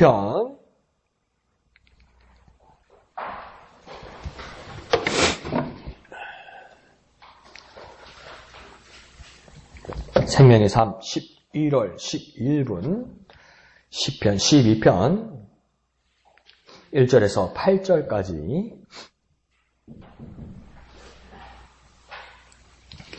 12편 생명의 삶 11월 11분 시편 12편 1절에서 8절까지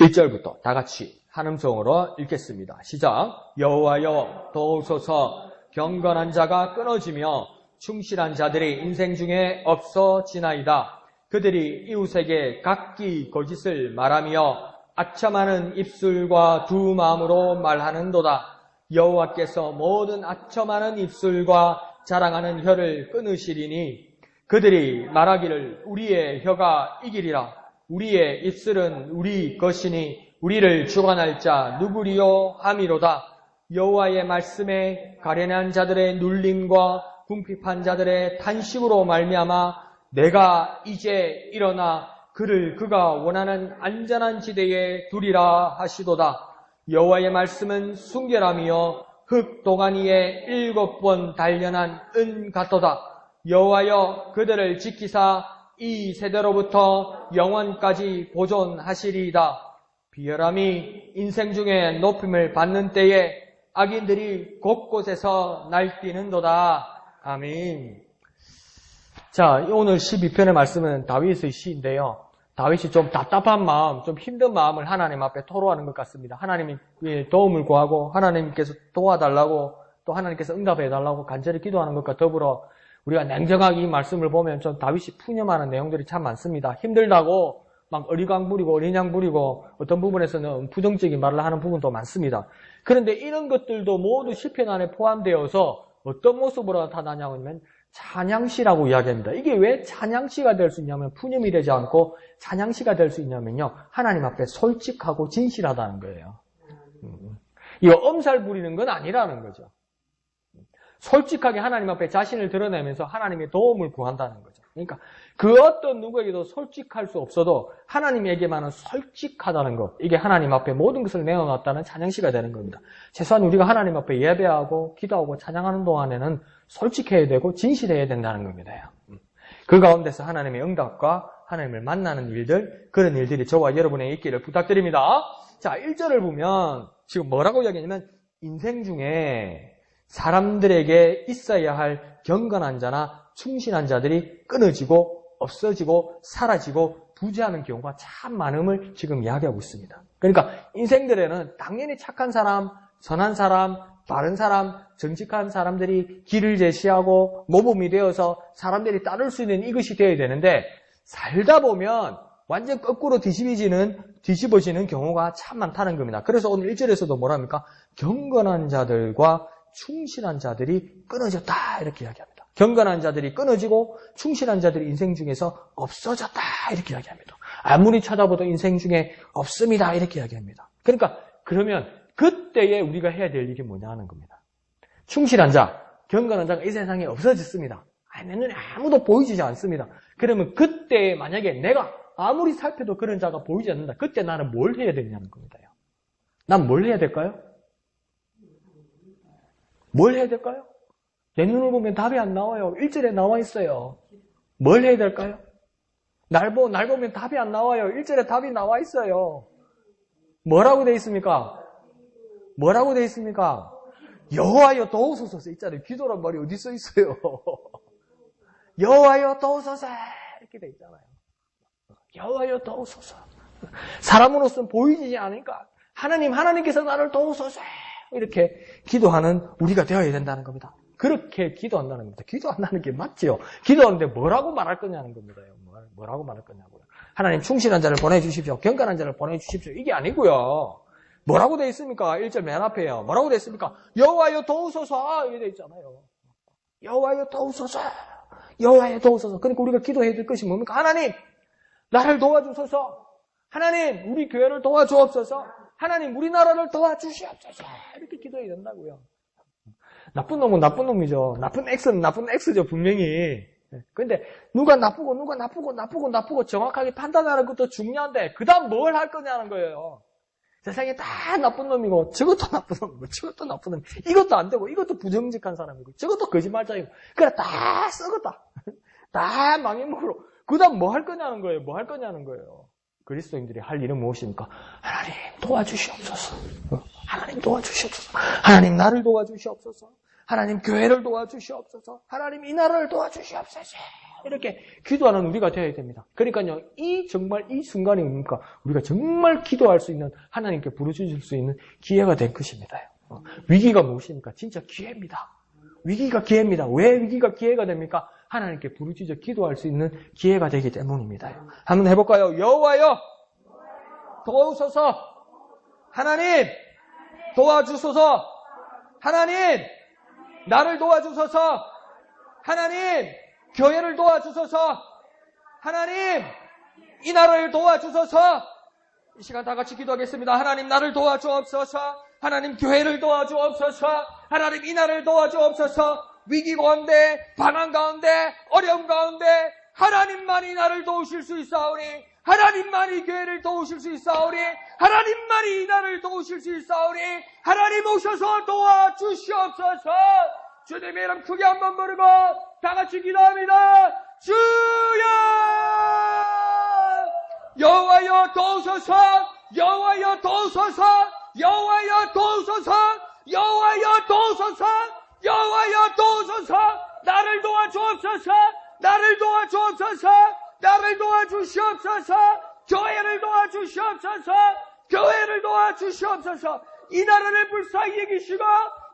1절부터 다 같이 한 음성으로 읽겠습니다. 시작. 여호와여 도우소서. 경건한 자가 끊어지며 충실한 자들이 인생 중에 없어지나이다. 그들이 이웃에게 각기 거짓을 말하며 아첨하는 입술과 두 마음으로 말하는도다. 여호와께서 모든 아첨하는 입술과 자랑하는 혀를 끊으시리니 그들이 말하기를 우리의 혀가 이기리라. 우리의 입술은 우리 것이니 우리를 주관할 자 누구리요 함이로다. 여호와의 말씀에 가련한 자들의 눌림과 궁핍한 자들의 탄식으로 말미암아 내가 이제 일어나 그를 그가 원하는 안전한 지대에 두리라 하시도다. 여호와의 말씀은 순결함이요 흙 도가니에 7번 단련한 은 같도다. 여호와여 그들을 지키사 이 세대로부터 영원까지 보존하시리이다. 비열함이 인생 중에 높임을 받는 때에 악인들이 곳곳에서 날뛰는도다. 아멘. 자, 오늘 12편의 말씀은 다윗의 시인데요. 다윗이 좀 답답한 마음, 좀 힘든 마음을 하나님 앞에 토로하는 것 같습니다. 하나님이 도움을 구하고 하나님께서 도와달라고 또 하나님께서 응답해달라고 간절히 기도하는 것과 더불어 우리가 냉정하게 이 말씀을 보면 좀 다윗이 푸념하는 내용들이 참 많습니다. 힘들다고 막 어리광 부리고 어리냥 부리고 어떤 부분에서는 부정적인 말을 하는 부분도 많습니다. 그런데 이런 것들도 모두 시편 안에 포함되어서 어떤 모습으로 나타나냐면 찬양시라고 이야기합니다. 이게 왜 찬양시가 될 수 있냐면 푸념이 되지 않고 찬양시가 될 수 있냐면요. 하나님 앞에 솔직하고 진실하다는 거예요. 이거 엄살 부리는 건 아니라는 거죠. 솔직하게 하나님 앞에 자신을 드러내면서 하나님의 도움을 구한다는 거죠. 그러니까 그 어떤 누구에게도 솔직할 수 없어도 하나님에게만은 솔직하다는 것. 이게 하나님 앞에 모든 것을 내어놨다는 찬양시가 되는 겁니다. 최소한 우리가 하나님 앞에 예배하고 기도하고 찬양하는 동안에는 솔직해야 되고 진실해야 된다는 겁니다. 그 가운데서 하나님의 응답과 하나님을 만나는 일들, 그런 일들이 저와 여러분의 있기를 부탁드립니다. 자, 1절을 보면 지금 뭐라고 이야기하냐면 인생 중에 사람들에게 있어야 할 경건한 자나 충실한 자들이 끊어지고 없어지고 사라지고 부재하는 경우가 참 많음을 지금 이야기하고 있습니다. 그러니까 인생들에는 당연히 착한 사람, 선한 사람, 바른 사람, 정직한 사람들이 길을 제시하고 모범이 되어서 사람들이 따를 수 있는 이것이 되어야 되는데 살다 보면 완전 거꾸로 뒤집어지는 경우가 참 많다는 겁니다. 그래서 오늘 1절에서도 뭐랍니까? 경건한 자들과 충실한 자들이 끊어졌다 이렇게 이야기합니다. 경건한 자들이 끊어지고 충실한 자들이 인생 중에서 없어졌다 이렇게 이야기합니다. 아무리 찾아봐도 인생 중에 없습니다 이렇게 이야기합니다. 그러니까 그러면 그때에 우리가 해야 될 일이 뭐냐는 겁니다. 충실한 자, 경건한 자가 이 세상에 없어졌습니다. 내 눈에 아무도 보이지 않습니다. 그러면 그때 만약에 내가 아무리 살펴도 그런 자가 보이지 않는다. 그때 나는 뭘 해야 되냐는 겁니다. 난 뭘 해야 될까요? 뭘 해야 될까요? 내 눈을 보면 답이 안 나와요. 1절에 나와 있어요. 뭘 해야 될까요? 날 보면 답이 안 나와요. 1절에 답이 나와 있어요. 뭐라고 돼 있습니까? 뭐라고 돼 있습니까? 여호와여 도우소서 있잖아요. 기도란 말이 어디 써 있어요? 여호와여 도우소서 이렇게 돼 있잖아요. 여호와여 도우소서. 사람으로서는 보이지 않으니까 하나님께서 나를 도우소서 이렇게 기도하는 우리가 되어야 된다는 겁니다. 그렇게 기도한다는 겁니다. 기도한다는 게 맞지요. 기도하는데 뭐라고 말할 거냐는 겁니다. 뭐라고 말할 거냐고요. 하나님 충실한 자를 보내주십시오. 경건한 자를 보내주십시오. 이게 아니고요. 뭐라고 돼 있습니까? 1절 맨 앞에요. 뭐라고 돼 있습니까? 여호와여 도우소서 이렇게 돼 있잖아요. 여호와여 도우소서. 여호와여 도우소서. 그러니까 우리가 기도해야 될 것이 뭡니까? 하나님 나를 도와주소서. 하나님 우리 교회를 도와주옵소서. 하나님 우리나라를 도와주시옵소서. 이렇게 기도해야 된다고요. 나쁜 놈은 나쁜 놈이죠. 나쁜 X는 나쁜 X죠 분명히. 그런데 누가 나쁘고 정확하게 판단하는 것도 중요한데 그 다음 뭘 할 거냐는 거예요. 세상에 다 나쁜 놈이고 저것도 나쁜 놈이고 저것도 나쁜 놈이고 이것도 안 되고 이것도 부정직한 사람이고 저것도 거짓말자이고 그래 다 썩었다. 다 망해먹으러 그 다음 뭐 할 거냐는 거예요. 뭐 할 거냐는 거예요. 그리스도인들이 할 일은 무엇입니까? 하나님 도와주시옵소서. 하나님 도와주시옵소서. 하나님 나를 도와주시옵소서. 하나님 교회를 도와주시옵소서. 하나님 이 나라를 도와주시옵소서. 이렇게 기도하는 우리가 되어야 됩니다. 그러니까요, 정말 이 순간이 뭡니까? 우리가 정말 기도할 수 있는, 하나님께 부르짖을 수 있는 기회가 된 것입니다. 위기가 무엇입니까? 진짜 기회입니다. 위기가 기회입니다. 왜 위기가 기회가 됩니까? 하나님께 부르짖어 기도할 수 있는 기회가 되기 때문입니다. 한번 해볼까요? 여호와여 도와주소서. 하나님 도와주소서. 하나님 나를 도와주소서. 하나님 교회를 도와주소서. 하나님 이 나라를 도와주소서. 이 시간 다 같이 기도하겠습니다. 하나님 나를 도와주옵소서. 하나님 교회를 도와주옵소서. 하나님 이 나라를 도와주옵소서. 위기 가운데, 방황 가운데, 어려움 가운데 하나님만이 나를 도우실 수 있사오니, 하나님만이 교회를 도우실 수 있사오니, 하나님만이 이 나라를 도우실 수 있사오니 하나님 오셔서 도와주시옵소서. 주님의 이름 크게 한번 부르고 다 같이 기도합니다. 주여 여호와여 도우소서. 여호와여 도우소서. 여호와여 도우소서. 여호와여 도우소서. 여호와여 도우소서. 나를 도와주옵소서. 나를 도와주옵소서. 나를 도와주시옵소서. 교회를 도와주시옵소서. 교회를 도와주시옵소서. 이 나라를 불쌍히 여기시고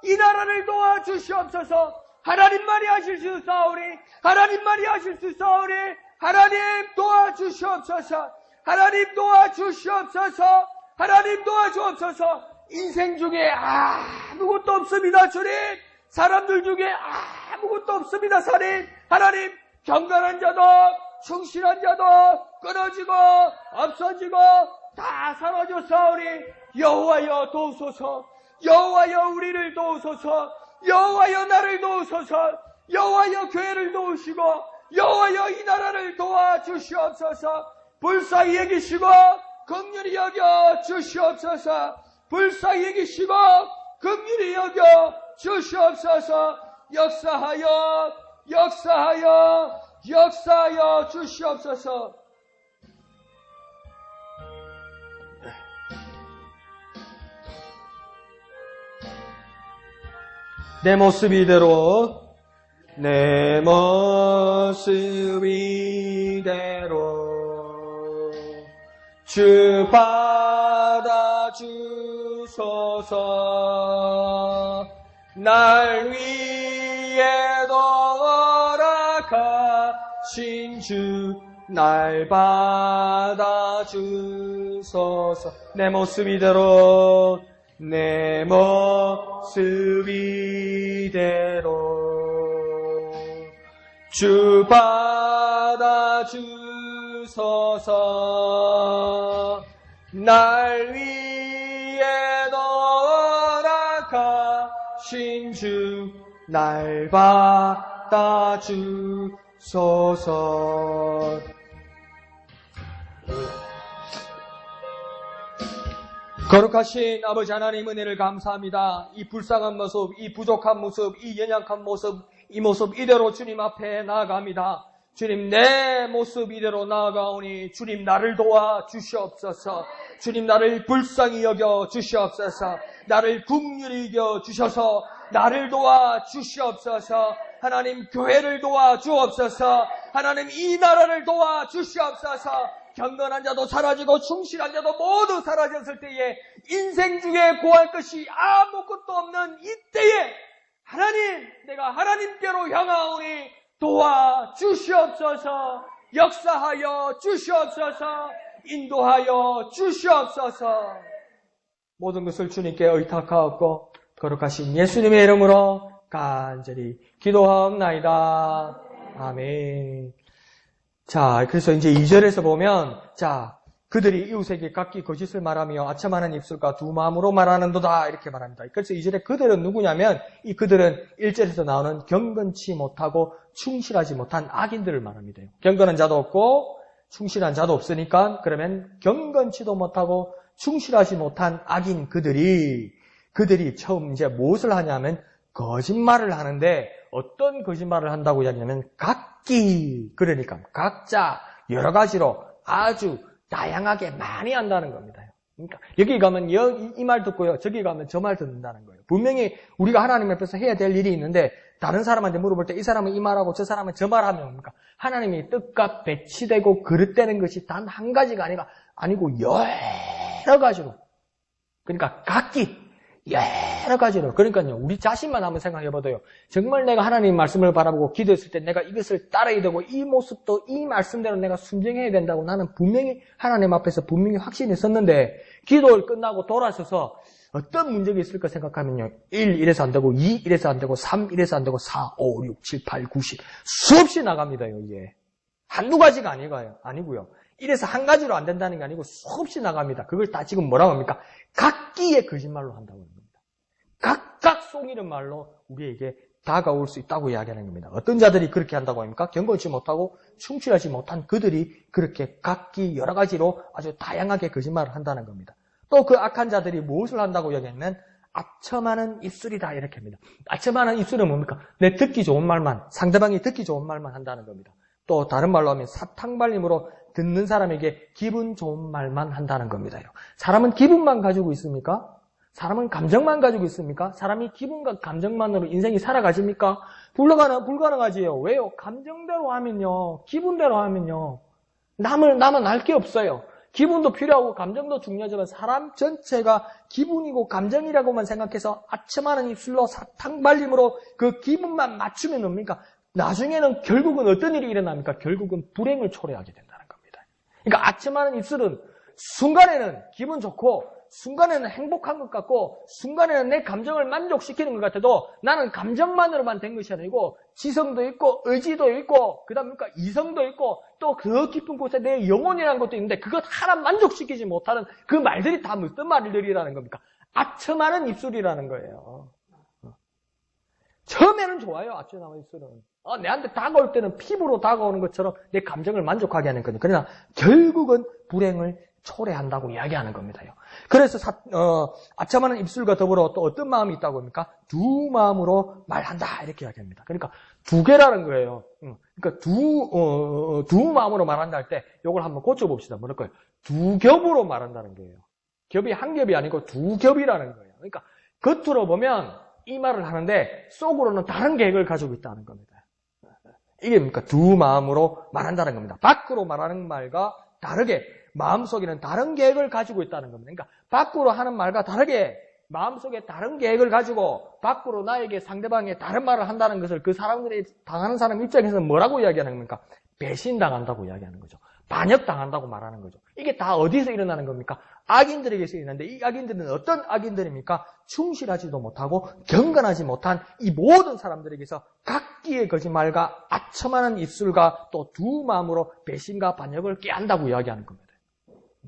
이 나라를 도와주시옵소서. 하나님만이 하실 수 있사오니, 하나님만이 하실 수 있사오니 하나님 도와주시옵소서. 하나님 도와주시옵소서. 하나님 도와주옵소서. 인생 중에 아무것도 없습니다. 주님, 사람들 중에 아무것도 없습니다. 하나님 경건한 자도 충실한 자도 끊어지고 없어지고 다 사라졌사오니 여호와여 도우소서. 여호와여 우리를 도우소서. 여호와여 나를 도우소서. 여호와여 교회를 도우시고 여호와여 이 나라를 도와주시옵소서. 불쌍히 여기시고 긍휼히 여겨 주시옵소서. 불쌍히 여기시고 긍휼히 여겨 주시옵소서. 역사하여 주시옵소서. 내 모습 이대로, 내 모습 이대로 주 받아주소서. 날 위해 돌아가신 주 날 받아주소서. 내 모습 이대로, 내 모습 이대로 주 받아주소서. 날 위해 돌아가신 주 날 받아주소서. 거룩하신 아버지 하나님 은혜를 감사합니다. 이 불쌍한 모습, 이 부족한 모습, 이 연약한 모습, 이 모습 이대로 주님 앞에 나아갑니다. 주님 내 모습 이대로 나아가오니 주님 나를 도와 주시옵소서. 주님 나를 불쌍히 여겨 주시옵소서. 나를 긍휼히 여겨 주셔서 나를 도와 주시옵소서. 하나님 교회를 도와 주옵소서. 하나님 이 나라를 도와 주시옵소서. 경건한 자도 사라지고 충실한 자도 모두 사라졌을 때에 인생 중에 구할 것이 아무것도 없는 이때에 하나님 내가 하나님께로 향하오니 도와주시옵소서. 역사하여 주시옵소서. 인도하여 주시옵소서. 모든 것을 주님께 의탁하옵고 거룩하신 예수님의 이름으로 간절히 기도하옵나이다. 아멘. 자, 그래서 이제 2절에서 보면, 자, 그들이 이웃에게 각기 거짓을 말하며 아첨하는 입술과 두 마음으로 말하는도다. 이렇게 말합니다. 그래서 2절에 그들은 누구냐면, 이 그들은 1절에서 나오는 경건치 못하고 충실하지 못한 악인들을 말합니다. 경건한 자도 없고, 충실한 자도 없으니까, 그러면 경건치도 못하고, 충실하지 못한 악인 그들이 처음 이제 무엇을 하냐면 거짓말을 하는데 어떤 거짓말을 한다고 이야기하면 각기 그러니까 각자 여러 가지로 아주 다양하게 많이 한다는 겁니다. 그러니까 여기 가면 이 말 듣고요. 저기 가면 저 말 듣는다는 거예요. 분명히 우리가 하나님 앞에서 해야 될 일이 있는데 다른 사람한테 물어볼 때 이 사람은 이 말하고 저 사람은 저 말하면 뭡니까? 하나님이 뜻과 배치되고 그릇되는 것이 단 한 가지가 아니고 여러 가지로. 그러니까 각기 여러 가지로. 그러니까요. 우리 자신만 한번 생각해 봐도요. 정말 내가 하나님 말씀을 바라보고 기도했을 때 내가 이것을 따라야 되고 이 모습도 이 말씀대로 내가 순종해야 된다고 나는 분명히 하나님 앞에서 분명히 확신이 있었는데 기도를 끝나고 돌아서서 어떤 문제가 있을까 생각하면요. 1 이래서 안 되고 2 이래서 안 되고 3 이래서 안 되고 4, 5, 6, 7, 8, 9, 10 수없이 나갑니다요. 이게. 한두 가지가 아니고요. 이래서 한 가지로 안 된다는 게 아니고 수없이 나갑니다. 그걸 다 지금 뭐라고 합니까? 각기의 거짓말로 한다고 합니다. 각각 속이는 말로 우리에게 다가올 수 있다고 이야기하는 겁니다. 어떤 자들이 그렇게 한다고 합니까? 경건치 못하고 충실하지 못한 그들이 그렇게 각기 여러 가지로 아주 다양하게 거짓말을 한다는 겁니다. 또 그 악한 자들이 무엇을 한다고 이야기하면 아첨하는 입술이다 이렇게 합니다. 아첨하는 입술은 뭡니까? 내 듣기 좋은 말만, 상대방이 듣기 좋은 말만 한다는 겁니다. 또 다른 말로 하면 사탕발림으로 듣는 사람에게 기분 좋은 말만 한다는 겁니다. 사람은 기분만 가지고 있습니까? 사람은 감정만 가지고 있습니까? 사람이 기분과 감정만으로 인생이 살아가십니까? 불가능하지요. 왜요? 감정대로 하면요. 기분대로 하면요. 남은 알 게 없어요. 기분도 필요하고 감정도 중요하지만 사람 전체가 기분이고 감정이라고만 생각해서 아첨하는 입술로 사탕발림으로 그 기분만 맞추면 뭡니까? 나중에는 결국은 어떤 일이 일어납니까? 결국은 불행을 초래하게 된다는 겁니다. 그러니까 아첨하는 입술은 순간에는 기분 좋고 순간에는 행복한 것 같고 순간에는 내 감정을 만족시키는 것 같아도 나는 감정만으로만 된 것이 아니고 지성도 있고 의지도 있고 그다음 이성도 있고 또 그 깊은 곳에 내 영혼이라는 것도 있는데 그것 하나 만족시키지 못하는 그 말들이 다 무슨 말들이라는 겁니까? 아첨하는 입술이라는 거예요. 처음에는 좋아요. 아첨하는 입술은. 내한테 다가올 때는 피부로 다가오는 것처럼 내 감정을 만족하게 하는 거죠. 그러나 결국은 불행을 초래한다고 이야기하는 겁니다. 그래서 아첨하는 입술과 더불어 또 어떤 마음이 있다고 합니까? 두 마음으로 말한다 이렇게 이야기합니다. 그러니까 두 개라는 거예요. 그러니까 두 마음으로 말한다 할 때 이걸 한번 고쳐봅시다. 뭐랄까요? 두 겹으로 말한다는 거예요. 겹이 한 겹이 아니고 두 겹이라는 거예요. 그러니까 겉으로 보면 이 말을 하는데 속으로는 다른 계획을 가지고 있다는 겁니다. 이게 뭡니까? 두 마음으로 말한다는 겁니다. 밖으로 말하는 말과 다르게 마음속에는 다른 계획을 가지고 있다는 겁니다. 그러니까 밖으로 하는 말과 다르게 마음속에 다른 계획을 가지고 밖으로 나에게 상대방의 다른 말을 한다는 것을 그 사람들이 당하는 사람 입장에서는 뭐라고 이야기하는 겁니까? 배신당한다고 이야기하는 거죠. 반역당한다고 말하는 거죠. 이게 다 어디서 일어나는 겁니까? 악인들에게서 일어나는데 이 악인들은 어떤 악인들입니까? 충실하지도 못하고 경건하지 못한 이 모든 사람들에게서 각기의 거짓말과 아첨하는 입술과 또 두 마음으로 배신과 반역을 꾀한다고 이야기하는 겁니다.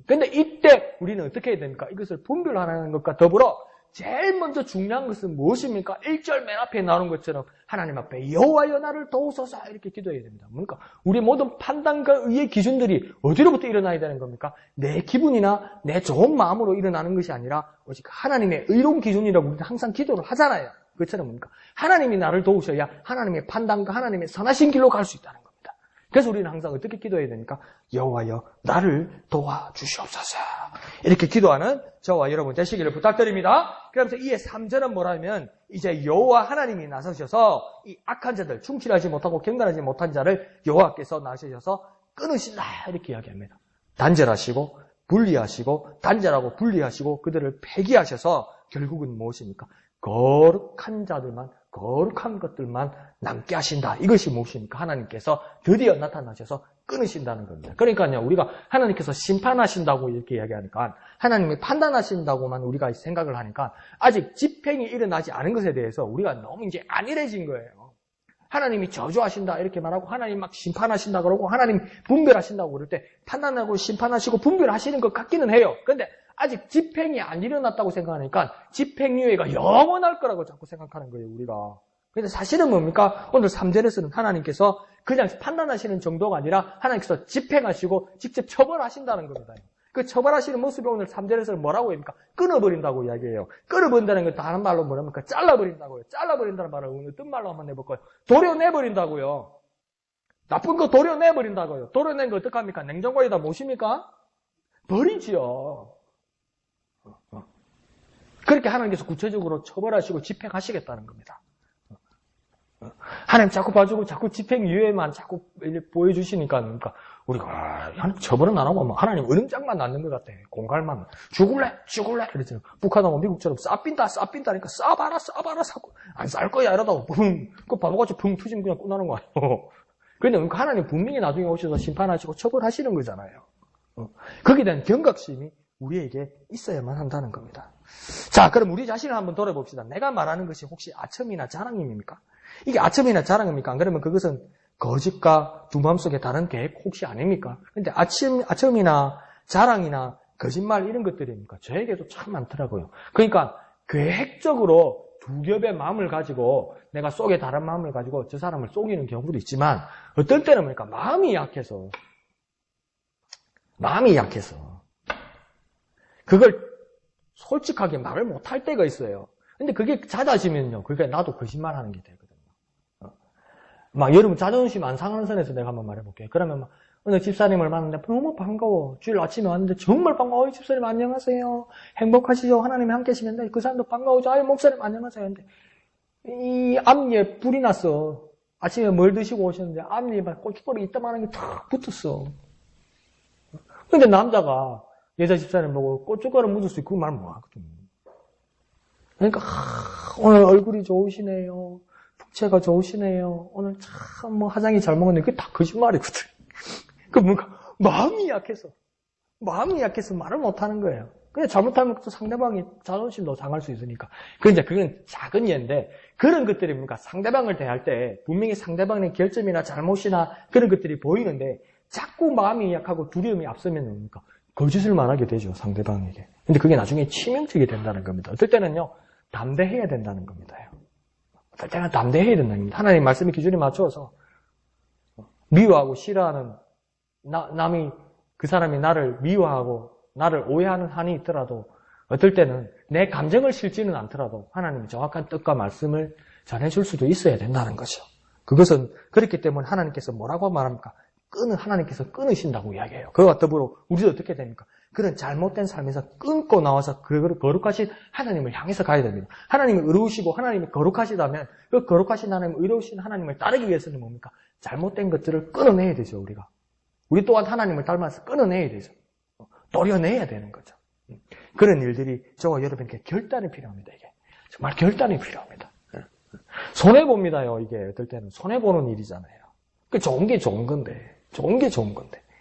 그런데 이때 우리는 어떻게 해야 됩니까? 이것을 분별하는 것과 더불어 제일 먼저 중요한 것은 무엇입니까? 1절 맨 앞에 나오는 것처럼 하나님 앞에 여호와여 나를 도우소서 이렇게 기도해야 됩니다. 뭡니까? 우리 모든 판단과 의의 기준들이 어디로부터 일어나야 되는 겁니까? 내 기분이나 내 좋은 마음으로 일어나는 것이 아니라 오직 하나님의 의로운 기준이라고 우리는 항상 기도를 하잖아요. 그것처럼 뭡니까? 하나님이 나를 도우셔야 하나님의 판단과 하나님의 선하신 길로 갈 수 있다는 겁니다. 그래서 우리는 항상 어떻게 기도해야 됩니까? 여호와여 나를 도와주시옵소서. 이렇게 기도하는 저와 여러분 되시기를 부탁드립니다. 그러면서 이에 3절은 뭐라면 이제 여호와 하나님이 나서셔서 이 악한 자들, 충실하지 못하고 경건하지 못한 자를 여호와께서 나서셔서 끊으신다 이렇게 이야기합니다. 단절하시고 분리하시고 단절하고 분리하시고 그들을 폐기하셔서 결국은 무엇입니까? 거룩한 자들만 거룩한 것들만 남게 하신다. 이것이 무엇입니까? 하나님께서 드디어 나타나셔서 끊으신다는 겁니다. 그러니까요, 우리가 하나님께서 심판하신다고 이렇게 이야기하니까 하나님이 판단하신다고만 우리가 생각을 하니까 아직 집행이 일어나지 않은 것에 대해서 우리가 너무 이제 안일해진 거예요. 하나님이 저주하신다 이렇게 말하고 하나님 막 심판하신다 그러고 하나님 분별하신다고 그럴 때 판단하고 심판하시고 분별하시는 것 같기는 해요. 그런데 아직 집행이 안 일어났다고 생각하니까 집행유예가 영원할 거라고 자꾸 생각하는 거예요, 우리가. 그런데 사실은 뭡니까? 오늘 3절에서는 하나님께서 그냥 판단하시는 정도가 아니라 하나님께서 집행하시고 직접 처벌하신다는 겁니다. 그 처벌하시는 모습이 오늘 3절에서 뭐라고 합니까? 끊어버린다고 이야기해요. 끊어버린다는 건 다른 말로 뭐랍니까? 잘라버린다고요. 잘라버린다는 말은 어떤 말로 한번 해볼까요? 도려내버린다고요. 나쁜 거 도려내버린다고요. 도려낸 거 어떡합니까? 냉장고에다 모십니까? 버리지요. 그렇게 하나님께서 구체적으로 처벌하시고 집행하시겠다는 겁니다. 하나님 자꾸 봐주고 자꾸 집행 유예만 자꾸 보여주시니까 그러니까 우리가 하나님 처벌은 안 하고 하나님 으름장만 낳는 것 같아. 공갈만 죽을래 그랬잖아요. 북한하고 미국처럼 싸빈다니까 싸봐라 사고 안 쌀 거야 이러다가 그 바보같이 붕 투지면 그냥 끝나는 거예요. 그런데 하나님 분명히 나중에 오셔서 심판하시고 처벌하시는 거잖아요. 거기에 대한 경각심이 우리에게 있어야만 한다는 겁니다. 자, 그럼 우리 자신을 한번 돌아봅시다. 내가 말하는 것이 혹시 아첨이나 자랑입니까? 이게 아첨이나 자랑입니까? 안 그러면 그것은 거짓과 두 마음속에 다른 계획 혹시 아닙니까? 근데 아첨이나 자랑이나 거짓말 이런 것들입니까? 저에게도 참 많더라고요. 그러니까 계획적으로 두 겹의 마음을 가지고 내가 속에 다른 마음을 가지고 저 사람을 속이는 경우도 있지만 어떨 때는 뭡니까? 마음이 약해서 그걸 솔직하게 말을 못할 때가 있어요. 근데 그게 잦아지면요. 그게 나도 거짓말 하는 게 되거든요. 막 여러분 자존심 안 상하는 선에서 내가 한번 말해볼게요. 그러면 막 오늘 집사님을 만났는데 너무 반가워. 주일 아침에 왔는데 정말 반가워요. 집사님 안녕하세요. 행복하시죠? 하나님이 함께 하시는데 그 사람도 반가워져. 아유 목사님 안녕하세요. 근데 이 앞니에 불이 났어. 아침에 뭘 드시고 오셨는데 앞니에 막 고춧가루 이따만한 게 탁 붙었어. 근데 남자가 여자 집사님 보고 고춧가루 묻을 수 있고 그 말 뭐하거든. 그러니까 오늘 얼굴이 좋으시네요. 풍채가 좋으시네요. 오늘 참 뭐 화장이 잘 먹었는데 그게 다 거짓말이거든. 그 뭔가 마음이 약해서 말을 못하는 거예요. 그냥 잘못하면 또 상대방이 자존심도 상할 수 있으니까. 그건 작은 예인데 그런 것들이 뭔가 상대방을 대할 때 분명히 상대방의 결점이나 잘못이나 그런 것들이 보이는데 자꾸 마음이 약하고 두려움이 앞서면 뭡니까? 거짓을 말하게 되죠, 상대방에게. 근데 그게 나중에 치명적이 된다는 겁니다. 어떨 때는요, 담대해야 된다는 겁니다. 어떨 때는 담대해야 된다는 겁니다. 하나님 말씀의 기준에 맞춰서 미워하고 싫어하는 남이 그 사람이 나를 미워하고 나를 오해하는 한이 있더라도 어떨 때는 내 감정을 싫지는 않더라도 하나님이 정확한 뜻과 말씀을 전해줄 수도 있어야 된다는 거죠. 그것은 그렇기 때문에 하나님께서 뭐라고 말합니까? 하나님께서 끊으신다고 이야기해요. 그와 더불어 우리도 어떻게 됩니까? 그런 잘못된 삶에서 끊고 나와서 그 거룩하신 하나님을 향해서 가야 됩니다. 하나님이 의로우시고 하나님이 거룩하시다면 그 거룩하신 하나님, 의로우신 하나님을 따르기 위해서는 뭡니까? 잘못된 것들을 끊어내야 되죠, 우리가. 우리 또한 하나님을 닮아서 끊어내야 되죠. 도려내야 되는 거죠. 그런 일들이 저와 여러분께 결단이 필요합니다, 이게. 정말 결단이 필요합니다. 손해봅니다요, 이게. 어떨 때는 손해보는 일이잖아요. 좋은 게 좋은 건데.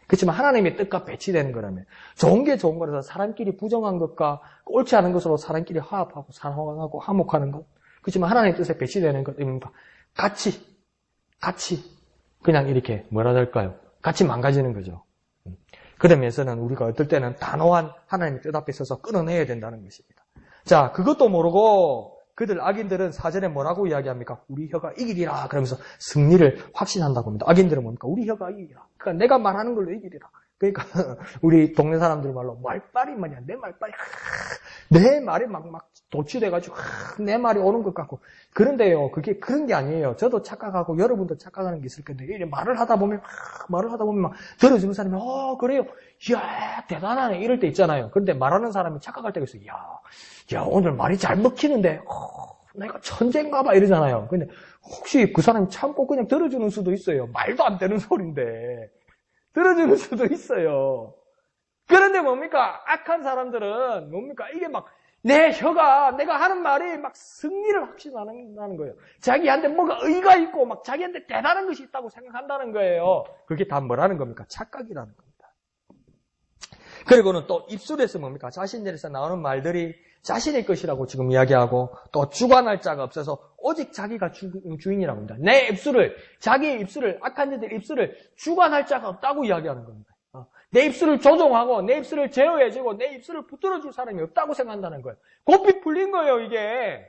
그렇지만 하나님의 뜻과 배치되는 거라면 좋은 게 좋은 거라서 사람끼리 부정한 것과 옳지 않은 것으로 사람끼리 화합하고 사랑하고 화목하는 것. 그렇지만 하나님의 뜻에 배치되는 것입니다. 같이 그냥 이렇게 뭐라 할까요? 같이 망가지는 거죠. 그러면서는 우리가 어떨 때는 단호한 하나님의 뜻 앞에 서서 끊어내야 된다는 것입니다. 자, 그것도 모르고 악인들은 4절에 뭐라고 이야기합니까? 우리 혀가 이기리라. 그러면서 승리를 확신한다고 합니다. 악인들은 뭡니까? 우리 혀가 이기리라. 그러니까 내가 말하는 걸로 이기리라. 그러니까 우리 동네 사람들 말로 말빨이 말이야. 내 말빨이. 내 말이 막 도취돼가지고 내 말이 오는 것 같고. 그런데요, 그게 그런 게 아니에요. 저도 착각하고 여러분도 착각하는 게 있을 건데 말을 하다 보면 막 들어주는 사람이 그래요. 이야 대단하네 이럴 때 있잖아요. 그런데 말하는 사람이 착각할 때가 있어요. 야 오늘 말이 잘 먹히는데 내가 천재인가 봐 이러잖아요. 근데 혹시 그 사람이 참고 그냥 들어주는 수도 있어요. 말도 안 되는 소리인데 들어주는 수도 있어요. 그런데 뭡니까? 악한 사람들은 뭡니까? 이게 막 내 혀가 내가 하는 말이 막 승리를 확신하는 거예요. 자기한테 뭐가 의의가 있고 막 자기한테 대단한 것이 있다고 생각한다는 거예요. 그게 다 뭐라는 겁니까? 착각이라는 겁니다. 그리고는 또 입술에서 뭡니까? 자신들에서 나오는 말들이 자신의 것이라고 지금 이야기하고 또 주관할 자가 없어서 오직 자기가 주인이라고 합니다. 자기의 입술을, 악한 자들의 입술을 주관할 자가 없다고 이야기하는 겁니다. 내 입술을 조종하고 내 입술을 제어해주고 내 입술을 붙들어줄 사람이 없다고 생각한다는 거예요. 고삐 풀린 거예요, 이게.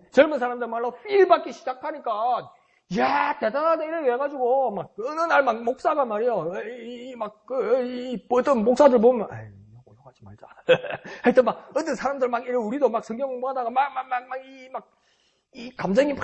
젊은 사람들 말로 필 받기 시작하니까 야, 대단하다, 이렇게 해가지고, 막, 어느 날 막 목사가 말이야, 어떤 목사들 보면, 아이, 욕하지 말자. 하여튼 막, 어떤 사람들 막, 우리도 막 성경 공부하다가 이 감정이 막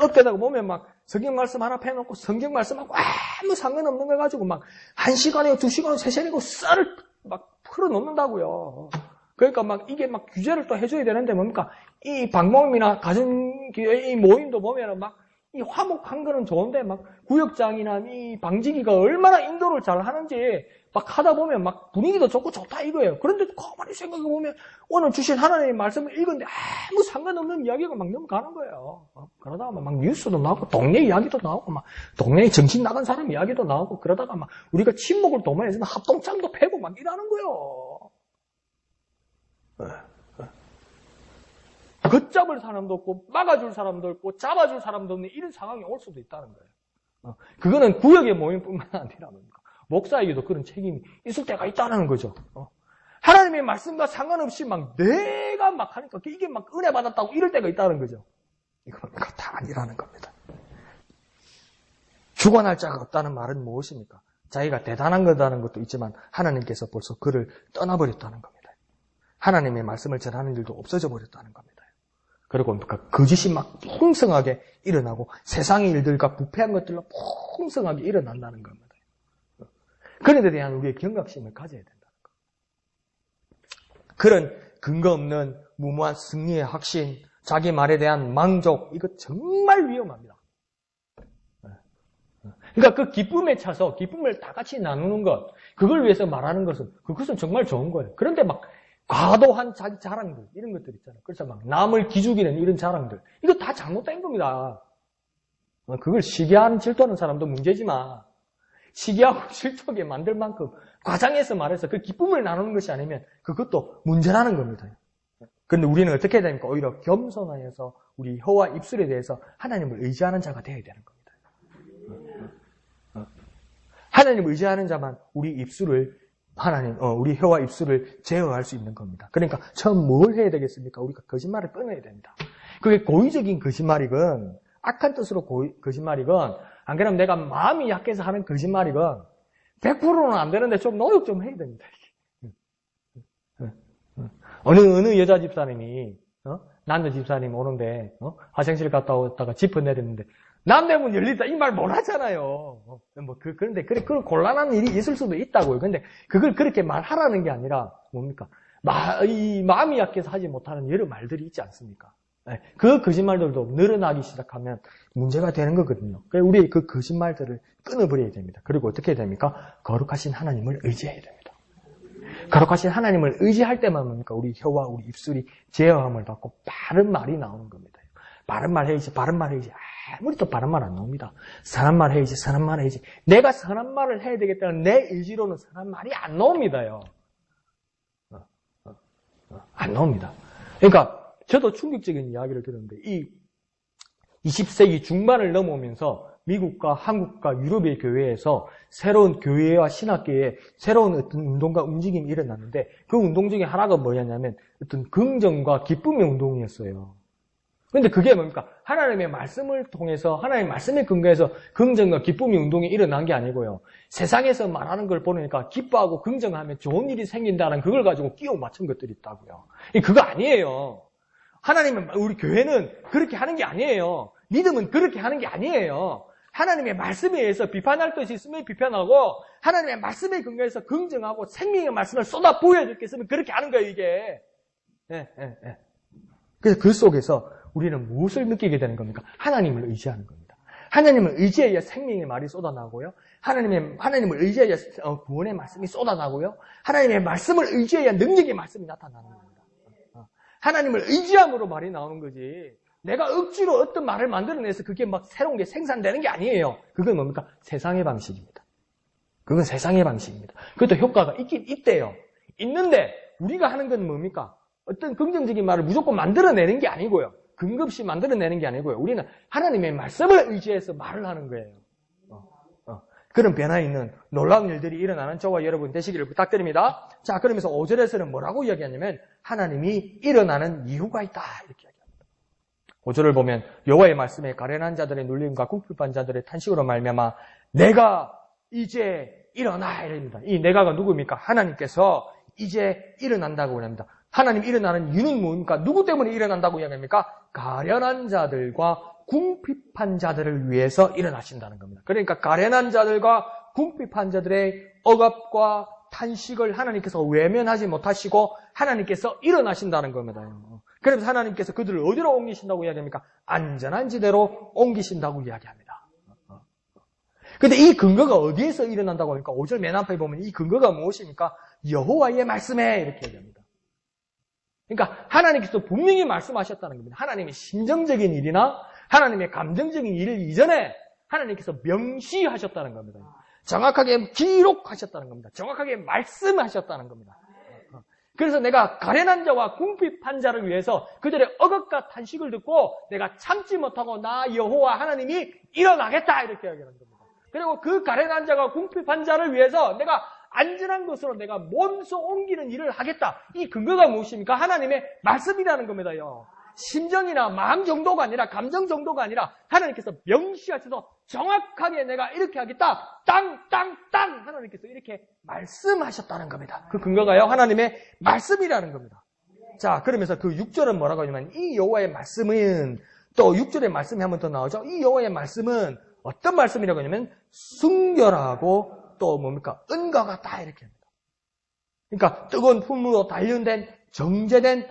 업되다가 보면 막, 성경 말씀 하나 펴놓고, 성경 말씀하고 아무 상관없는 거 가지고 막, 1시간이고 2시간이고 3시간이고 썰을 막 풀어놓는다고요. 그러니까 막, 이게 막 규제를 또 해줘야 되는데 뭡니까? 이 방모임이나 가정교회 이 모임도 보면은 막, 이 화목한 거는 좋은데 막 구역장이나 이 방지기가 얼마나 인도를 잘 하는지 막 하다 보면 막 분위기도 좋고 좋다 이거예요. 그런데 가만히 생각해 보면 오늘 주신 하나님의 말씀을 읽었는데 아무 상관없는 이야기가 막 넘어가는 거예요. 그러다가 막 뉴스도 나오고 동네 이야기도 나오고 막 동네에 정신 나간 사람 이야기도 나오고 그러다가 막 우리가 침묵을 도모해서 합동장도 패고 막 이러는 거예요. 걷잡을 사람도 없고 막아줄 사람도 없고 잡아줄 사람도 없는 이런 상황이 올 수도 있다는 거예요. 그거는 구역의 모임뿐만 아니라 목사에게도 그런 책임이 있을 때가 있다는 거죠. 하나님의 말씀과 상관없이 막 내가 막 하니까 이게 막 은혜 받았다고 이럴 때가 있다는 거죠. 이건 다 아니라는 겁니다. 주관할 자가 없다는 말은 무엇입니까? 자기가 대단한 거다는 것도 있지만 하나님께서 벌써 그를 떠나버렸다는 겁니다. 하나님의 말씀을 전하는 일도 없어져 버렸다는 겁니다. 그리고 거짓이 막 풍성하게 일어나고 세상의 일들과 부패한 것들로 풍성하게 일어난다는 겁니다. 그런 데 대한 우리의 경각심을 가져야 된다는 겁니다. 그런 근거 없는 무모한 승리의 확신, 자기 말에 대한 망족, 이거 정말 위험합니다. 그러니까 그 기쁨에 차서 기쁨을 다 같이 나누는 것, 그걸 위해서 말하는 것은 그것은 정말 좋은 거예요. 그런데 막 과도한 자기 자랑들, 이런 것들 있잖아요. 그래서 막 남을 기죽이는 이런 자랑들. 이거 다 잘못된 겁니다. 그걸 시기하는 질투하는 사람도 문제지만, 시기하고 질투하게 만들 만큼 과장해서 말해서 그 기쁨을 나누는 것이 아니면 그것도 문제라는 겁니다. 그런데 우리는 어떻게 해야 됩니까? 오히려 겸손하여서 우리 혀와 입술에 대해서 하나님을 의지하는 자가 되어야 되는 겁니다. 하나님을 의지하는 자만 우리 입술을 우리 혀와 입술을 제어할 수 있는 겁니다. 그러니까 처음 뭘 해야 되겠습니까? 우리가 거짓말을 끊어야 됩니다. 그게 고의적인 거짓말이건 악한 뜻으로 거짓말이건 안 그러면 내가 마음이 약해서 하는 거짓말이건 100%는 안 되는데 좀 노력 좀 해야 됩니다. 어느 여자 집사님이 남자 집사님 오는데 화장실 갔다 오다가 지퍼 내렸는데 남대문 열리다 이 말 못 하잖아요. 그런데 그런 곤란한 일이 있을 수도 있다고요. 근데 그걸 그렇게 말하라는 게 아니라 뭡니까? 이 마음이 약해서 하지 못하는 여러 말들이 있지 않습니까? 그 거짓말들도 늘어나기 시작하면 문제가 되는 거거든요. 그래서 우리 그 거짓말들을 끊어버려야 됩니다. 그리고 어떻게 해야 됩니까? 거룩하신 하나님을 의지해야 됩니다. 거룩하신 하나님을 의지할 때만 뭡니까? 우리 혀와 우리 입술이 제어함을 받고 바른 말이 나오는 겁니다. 바른 말 해야지, 바른 말 해야지. 아무리 또 바른 말 안 나옵니다. 선한 말 해야지, 선한 말 해야지. 내가 선한 말을 해야 되겠다는 내 의지로는 선한 말이 안 나옵니다요. 안 나옵니다. 그러니까 저도 충격적인 이야기를 들었는데 이 20세기 중반을 넘어오면서 미국과 한국과 유럽의 교회에서 새로운 교회와 신학계에 새로운 어떤 운동과 움직임이 일어났는데 그 운동 중에 하나가 뭐였냐면 어떤 긍정과 기쁨의 운동이었어요. 근데 그게 뭡니까? 하나님의 말씀을 통해서 하나님의 말씀에 근거해서 긍정과 기쁨의 운동이 일어난 게 아니고요. 세상에서 말하는 걸 보니까 기뻐하고 긍정하면 좋은 일이 생긴다는 그걸 가지고 끼워 맞춘 것들이 있다고요. 그거 아니에요. 하나님은 우리 교회는 그렇게 하는 게 아니에요. 믿음은 그렇게 하는 게 아니에요. 하나님의 말씀에 의해서 비판할 것이 있으면 비판하고 하나님의 말씀에 근거해서 긍정하고 생명의 말씀을 쏟아 부어줄 게 있으면 그렇게 하는 거예요, 이게. 그래서 그 속에서 우리는 무엇을 느끼게 되는 겁니까? 하나님을 의지하는 겁니다. 하나님을 의지해야 생명의 말이 쏟아나고요. 하나님을 의지해야 구원의 말씀이 쏟아나고요. 하나님의 말씀을 의지해야 능력의 말씀이 나타나는 겁니다. 하나님을 의지함으로 말이 나오는 거지. 내가 억지로 어떤 말을 만들어내서 그게 막 새로운 게 생산되는 게 아니에요. 그건 뭡니까? 세상의 방식입니다. 그건 세상의 방식입니다. 그것도 효과가 있긴 있대요. 있는데 우리가 하는 건 뭡니까? 어떤 긍정적인 말을 무조건 만들어내는 게 아니고요. 근거 없이 만들어내는 게 아니고요. 우리는 하나님의 말씀을 의지해서 말을 하는 거예요. 그런 변화 있는 놀라운 일들이 일어나는 저와 여러분 되시기를 부탁드립니다. 자, 그러면서 5절에서는 뭐라고 이야기하냐면 하나님이 일어나는 이유가 있다 이렇게 이야기합니다. 5절을 보면 여호와의 말씀에 가련한 자들의 눌림과 궁핍한 자들의 탄식으로 말미암아 내가 이제 일어나 이랍니다. 이 내가가 누구입니까? 하나님께서 이제 일어난다고 합니다. 하나님 일어나는 이유는 뭡니까? 누구 때문에 일어난다고 이야기합니까? 가련한 자들과 궁핍한 자들을 위해서 일어나신다는 겁니다. 그러니까 가련한 자들과 궁핍한 자들의 억압과 탄식을 하나님께서 외면하지 못하시고 하나님께서 일어나신다는 겁니다. 그래서 하나님께서 그들을 어디로 옮기신다고 이야기합니까? 안전한 지대로 옮기신다고 이야기합니다. 근데 이 근거가 어디에서 일어난다고 합니까? 5절 맨 앞에 보면 이 근거가 무엇입니까? 여호와의 말씀에 이렇게 얘기합니다. 그러니까 하나님께서 분명히 말씀하셨다는 겁니다. 하나님의 심정적인 일이나 하나님의 감정적인 일을 이전에 하나님께서 명시하셨다는 겁니다. 정확하게 기록하셨다는 겁니다. 정확하게 말씀하셨다는 겁니다. 그래서 내가 가련한 자와 궁핍한 자를 위해서 그들의 억압과 탄식을 듣고 내가 참지 못하고 나 여호와 하나님이 일어나겠다 이렇게 이야기하는 겁니다. 그리고 그 가련한 자가 궁핍한 자를 위해서 내가 안전한 것으로 내가 몸소 옮기는 일을 하겠다. 이 근거가 무엇입니까? 하나님의 말씀이라는 겁니다요. 심정이나 마음 정도가 아니라 감정 정도가 아니라 하나님께서 명시하셔서 정확하게 내가 이렇게 하겠다. 땅 하나님께서 이렇게 말씀하셨다는 겁니다. 그 근거가요. 하나님의 말씀이라는 겁니다. 자, 그러면서 그 6절은 뭐라고 하냐면 이 여호와의 말씀은 또 6절의 말씀이 한 번 더 나오죠. 이 여호와의 말씀은 어떤 말씀이라고 하냐면 순결하고 또 뭡니까? 은과 같다 이렇게 합니다. 그러니까 뜨거운 풀무로 단련된 정제된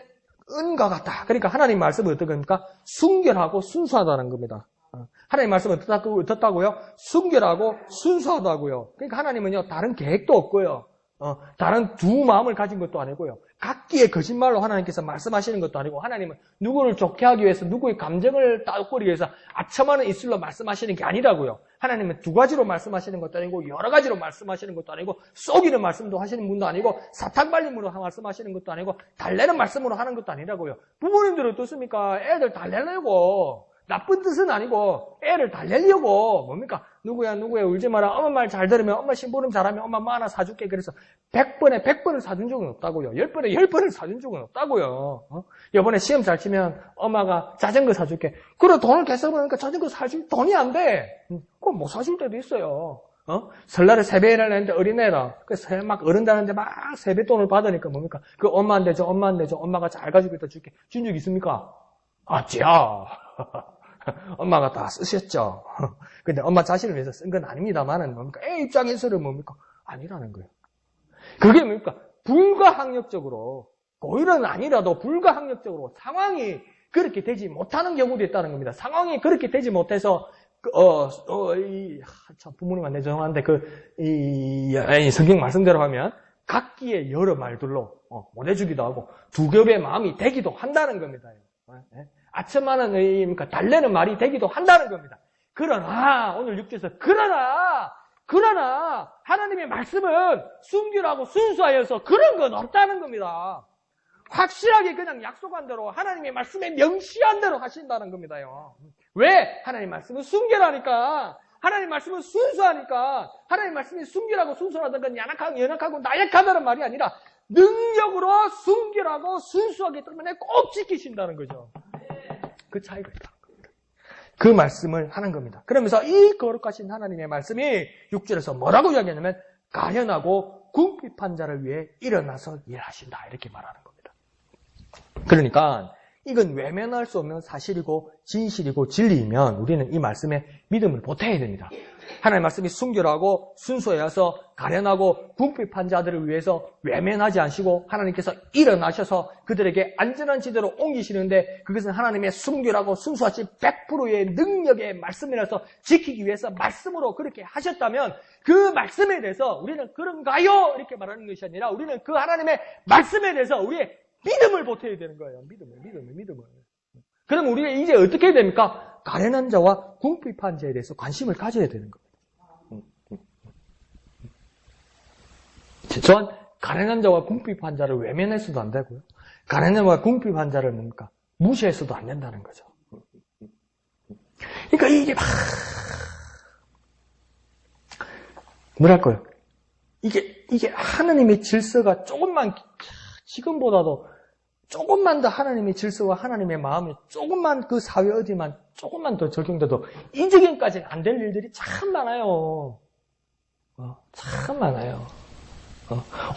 은과 같다. 그러니까 하나님 말씀은 어떤 겁니까? 순결하고 순수하다는 겁니다. 하나님 말씀은 어떻다고요? 순결하고 순수하다고요. 그러니까 하나님은요 다른 계획도 없고요. 다른 두 마음을 가진 것도 아니고요. 각기의 거짓말로 하나님께서 말씀하시는 것도 아니고 하나님은 누구를 좋게 하기 위해서 누구의 감정을 따꾸기 위해서 아첨하는 입술로 말씀하시는 게 아니라고요. 하나님은 두 가지로 말씀하시는 것도 아니고 여러 가지로 말씀하시는 것도 아니고 속이는 말씀도 하시는 분도 아니고 사탕 발림으로 말씀하시는 것도 아니고 달래는 말씀으로 하는 것도 아니라고요. 부모님들은 어떻습니까? 애들 달래려고 나쁜 뜻은 아니고 애를 달래려고 뭡니까? 누구야 울지 마라. 엄마 말 잘 들으면 엄마 심부름 잘하면 엄마 뭐 하나 사줄게. 그래서 100번에 100번을 사준 적은 없다고요. 10번에 10번을 사준 적은 없다고요. 이번에 시험 잘 치면 엄마가 자전거 사줄게. 그래 돈을 계속 버니까 자전거 사줄 돈이 안 돼. 그럼 못 사줄 때도 있어요. 설날에 세배를 했는데 어린애라. 그래서 막 어른들한테 막 세뱃돈을 받으니까 뭡니까? 그 엄마한테 줘 엄마가 잘 가지고 있다 줄게. 준 적 있습니까? 아찌야. 엄마가 다 쓰셨죠. 근데 엄마 자신을 위해서 쓴 건 아닙니다만은 뭡니까? 애 입장에서는 뭡니까? 아니라는 거예요. 그게 뭡니까? 불가항력적으로, 고의는 아니라도 불가항력적으로 상황이 그렇게 되지 못하는 경우도 있다는 겁니다. 상황이 그렇게 되지 못해서, 참, 부모님한테 죄송한데, 성경 말씀대로 하면, 각기의 여러 말들로, 못해주기도 하고, 두 겹의 마음이 되기도 한다는 겁니다. 아첨하는 의미니까 달래는 말이 되기도 한다는 겁니다. 그러나 오늘 6절에서 그러나 하나님의 말씀은 순결하고 순수하여서 그런 건 없다는 겁니다. 확실하게 그냥 약속한 대로 하나님의 말씀에 명시한 대로 하신다는 겁니다요. 왜? 하나님 말씀은 순결하니까, 하나님 말씀은 순수하니까, 하나님 말씀이 순결하고 순수하다는 건 연약하고 나약하다는 말이 아니라 능력으로 순결하고 순수하기 때문에 꼭 지키신다는 거죠. 그 차이가 있다는 겁니다. 그 말씀을 하는 겁니다. 그러면서 이 거룩하신 하나님의 말씀이 6절에서 뭐라고 이야기하냐면 가련하고 궁핍한 자를 위해 일어나서 일하신다 이렇게 말하는 겁니다. 그러니까 이건 외면할 수 없는 사실이고 진실이고 진리이면 우리는 이 말씀에 믿음을 보태야 됩니다. 하나님의 말씀이 순결하고 순수해서 가련하고 궁핍한 자들을 위해서 외면하지 않으시고 하나님께서 일어나셔서 그들에게 안전한 지대로 옮기시는데 그것은 하나님의 순결하고 순수하신 100%의 능력의 말씀이라서 지키기 위해서 말씀으로 그렇게 하셨다면 그 말씀에 대해서 우리는 그런가요? 이렇게 말하는 것이 아니라 우리는 그 하나님의 말씀에 대해서 우리의 믿음을 보태야 되는 거예요. 믿음을. 그럼 우리가 이제 어떻게 해야 됩니까? 가련한 자와 궁핍한 자에 대해서 관심을 가져야 되는 겁니다. 또한 가련한 자와 궁핍한 자를 외면해서도 안 되고요. 가련한 자와 궁핍한 자를 뭡니까? 무시해서도 안 된다는 거죠. 그러니까 이게 뭐랄까요? 이게 하나님의 질서가 조금만 지금보다도 조금만 더 하나님의 질서와 하나님의 마음이 조금만 그 사회 어디만 조금만 더 적용돼도 이 지경까지는 안 될 일들이 참 많아요. 참 많아요.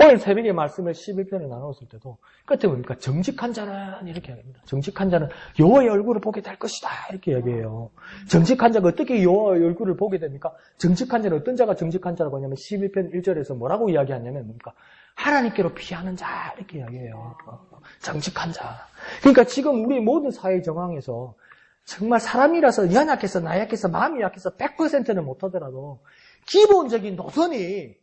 오늘 새벽에 말씀을 11편에 나눴을 때도 끝에 뭡니까? 정직한 자는 이렇게 합니다. 정직한 자는 여호와의 얼굴을 보게 될 것이다 이렇게 얘기해요. 정직한 자가 어떻게 여호와의 얼굴을 보게 됩니까? 정직한 자는 어떤 자가 정직한 자라고 하냐면 11편 1절에서 뭐라고 이야기하냐면 뭡니까? 하나님께로 피하는 자 이렇게 이야기해요. 정직한 자. 그러니까 지금 우리 모든 사회 정황에서 정말 사람이라서 연약해서 나약해서 마음이 약해서 100%는 못하더라도 기본적인 노선이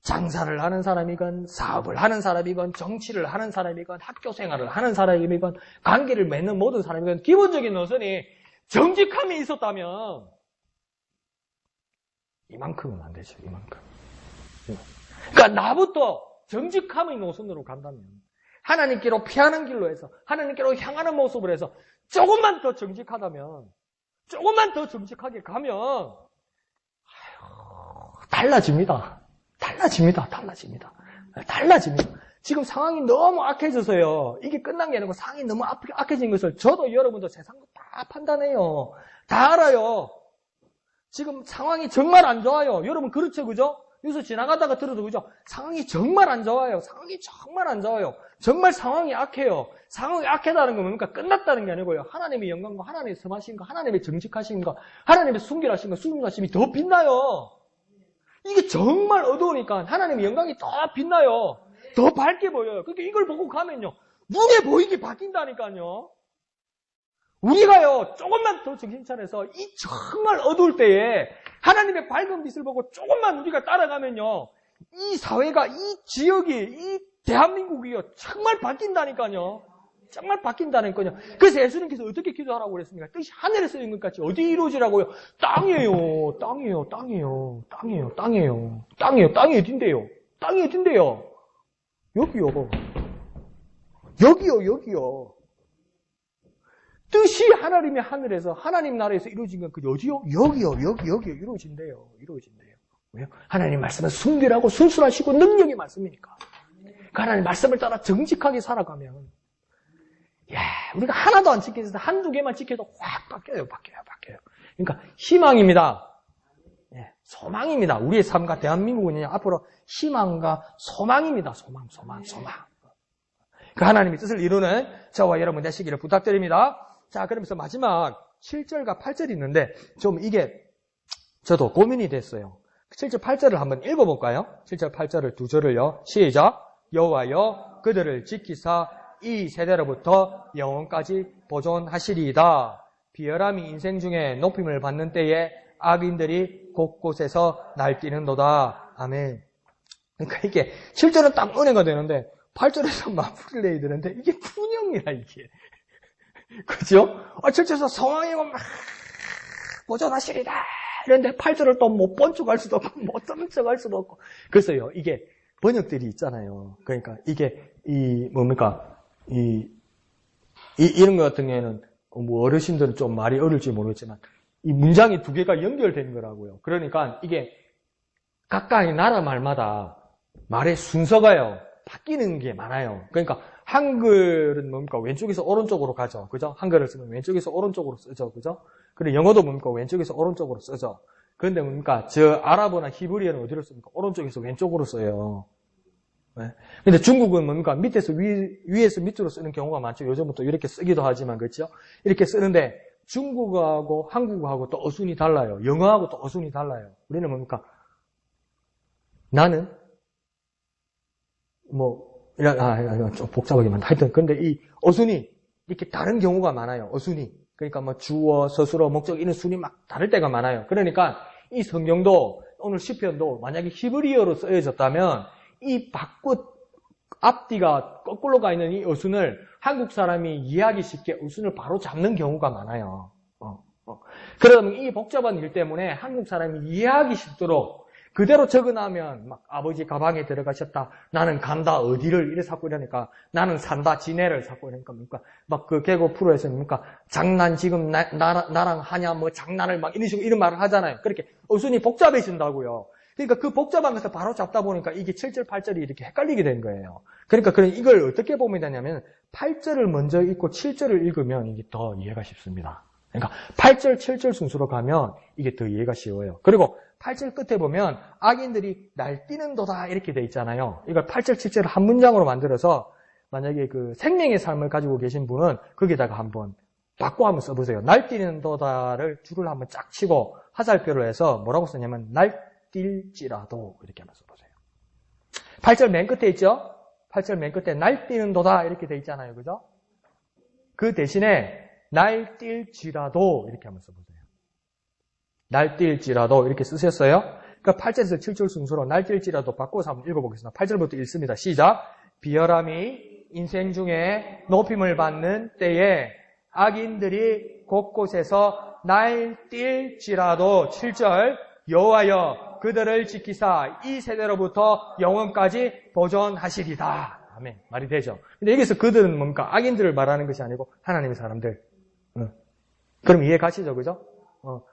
장사를 하는 사람이건 사업을 하는 사람이건 정치를 하는 사람이건 학교 생활을 하는 사람이건 관계를 맺는 모든 사람이건 기본적인 노선이 정직함이 있었다면 이만큼은 안 되죠. 이만큼. 그러니까 나부터 정직함의 노선으로 간다면 하나님께로 피하는 길로 해서 하나님께로 향하는 모습을 해서 조금만 더 정직하다면 조금만 더 정직하게 가면 달라집니다. 지금 상황이 너무 악해져서요. 이게 끝난 게 아니고 상황이 너무 악해진 것을 저도 여러분도 세상도 다 판단해요. 다 알아요. 지금 상황이 정말 안 좋아요. 여러분 그렇죠, 그죠? 여기서 지나가다가 들어도 그죠? 상황이 정말 안 좋아요. 정말 상황이 악해요. 상황이 악하다는 건 뭡니까? 끝났다는 게 아니고요. 하나님의 영광과 하나님의 섬하신 거, 하나님의 정직하신 거, 하나님의 순결하신 거, 순결하심이 더 빛나요. 이게 정말 어두우니까 하나님의 영광이 더 빛나요. 더 밝게 보여요. 그러니까 이걸 보고 가면요. 눈에 보이게 바뀐다니까요. 우리가요, 조금만 더 정신 차려서 이 정말 어두울 때에 하나님의 밝은 빛을 보고 조금만 우리가 따라가면요. 이 사회가, 이 지역이, 이 대한민국이요. 정말 바뀐다니까요. 그래서 예수님께서 어떻게 기도하라고 그랬습니까? 뜻이 하늘에서 있는 것 같이 어디 이루어지라고요? 땅이에요. 땅이 어딘데요? 여기요. 뜻이 하나님의 하늘에서, 하나님 나라에서 이루어진 건 그게 어디요? 여기요. 이루어진대요. 왜요? 하나님 말씀은 순결하고 순수하시고 능력의 말씀이니까. 그 하나님 말씀을 따라 정직하게 살아가면, 우리가 하나도 안 지켜서 한두 개만 지켜도 확 바뀌어요. 그러니까 희망입니다. 소망입니다. 우리의 삶과 대한민국은 앞으로 희망과 소망입니다. 소망. 그 하나님의 뜻을 이루는 저와 여러분 되시기를 부탁드립니다. 자, 그러면서 마지막 7절과 8절이 있는데 좀 이게 저도 고민이 됐어요. 7절, 8절을 한번 읽어볼까요? 7절, 8절을 두 절을요. 시작. 여호와여 그들을 지키사 이 세대로부터 영원까지 보존하시리이다. 비열함이 인생 중에 높임을 받는 때에 악인들이 곳곳에서 날뛰는도다. 아멘. 그러니까 이게 7절은 딱 은혜가 되는데 8절에서 마무리를 해야 되는데 이게 fun형이야 이게. 그죠? 7절에서 성황이고 막 보존하시리다. 그런데 8절을 또 못 번쩍할 수도 없고 못 점쩍할 수도 없고. 그래서요 이게 번역들이 있잖아요. 그러니까 이게 이런 것 같은 경우에는 뭐 어르신들은 좀 말이 어려울지 모르겠지만 이 문장이 두 개가 연결된 거라고요. 그러니까 이게 각각의 나라 말마다 말의 순서가요 바뀌는 게 많아요. 그러니까 한글은 뭡니까 왼쪽에서 오른쪽으로 가죠, 그죠? 한글을 쓰면 왼쪽에서 오른쪽으로 쓰죠, 그죠? 그리고 영어도 뭡니까 왼쪽에서 오른쪽으로 쓰죠. 그런데 뭡니까 저 아랍어나 히브리어는 어디로 씁니까? 오른쪽에서 왼쪽으로 써요. 네. 근데 중국은 뭡니까 밑에서 위에서 밑으로 쓰는 경우가 많죠. 요즘은 또 이렇게 쓰기도 하지만 그렇죠? 이렇게 쓰는데 중국어하고 한국어하고 또 어순이 달라요. 영어하고 또 어순이 달라요. 우리는 뭡니까 나는 좀 복잡하게 만다. 하여튼 근데 이 어순이 이렇게 다른 경우가 많아요. 어순이. 그러니까 뭐 주어, 서술어, 목적 이런 순이 막 다를 때가 많아요. 그러니까 이 성경도 오늘 시편도 만약에 히브리어로 쓰여졌다면 이 앞뒤가 거꾸로 가 있는 이 어순을 한국 사람이 이해하기 쉽게 어순을 바로 잡는 경우가 많아요. 그러면 이 복잡한 일 때문에 한국 사람이 이해하기 쉽도록 그대로 적어놔면 막 아버지 가방에 들어가셨다. 나는 간다. 어디를 이래 자꾸 이러니까 나는 산다. 지네를 자꾸 이러니까 뭡니까 막 그 개그 프로에서 뭡니까 장난 지금 나랑 하냐 뭐 장난을 막 이런 식으로 이런 말을 하잖아요. 그렇게 어순이 복잡해진다고요. 그러니까 그 복잡한 것을 바로 잡다 보니까 이게 7절, 8절이 이렇게 헷갈리게 된 거예요. 그러니까 이걸 어떻게 보면 되냐면 8절을 먼저 읽고 7절을 읽으면 이게 더 이해가 쉽습니다. 그러니까 8절, 7절 순서로 가면 이게 더 이해가 쉬워요. 그리고 8절 끝에 보면 악인들이 날뛰는도다 이렇게 돼 있잖아요. 이걸 8절, 7절을 한 문장으로 만들어서 만약에 그 생명의 삶을 가지고 계신 분은 거기다가 한번 바꿔 한번 써보세요. 날뛰는도다를 줄을 한번 쫙 치고 화살표를 해서 뭐라고 쓰냐면 날뛸지라도 이렇게 한번 써보세요. 8절 맨 끝에 있죠? 8절 맨 끝에 날뛰는도다 이렇게 돼 있잖아요. 그죠? 그 대신에 날뛸지라도 이렇게 한번 써보세요. 날뛸지라도 이렇게 쓰셨어요? 그러니까 8절에서 7절 순서로 날뛸지라도 바꿔서 한번 읽어보겠습니다. 8절부터 읽습니다. 시작! 비열함이 인생 중에 높임을 받는 때에 악인들이 곳곳에서 날뛸지라도 7절 여호와여 그들을 지키사 이 세대로부터 영원까지 보존하시리다. 아멘. 말이 되죠. 근데 여기서 그들은 뭡니까? 악인들을 말하는 것이 아니고 하나님의 사람들. 그럼 이해 가시죠? 그죠?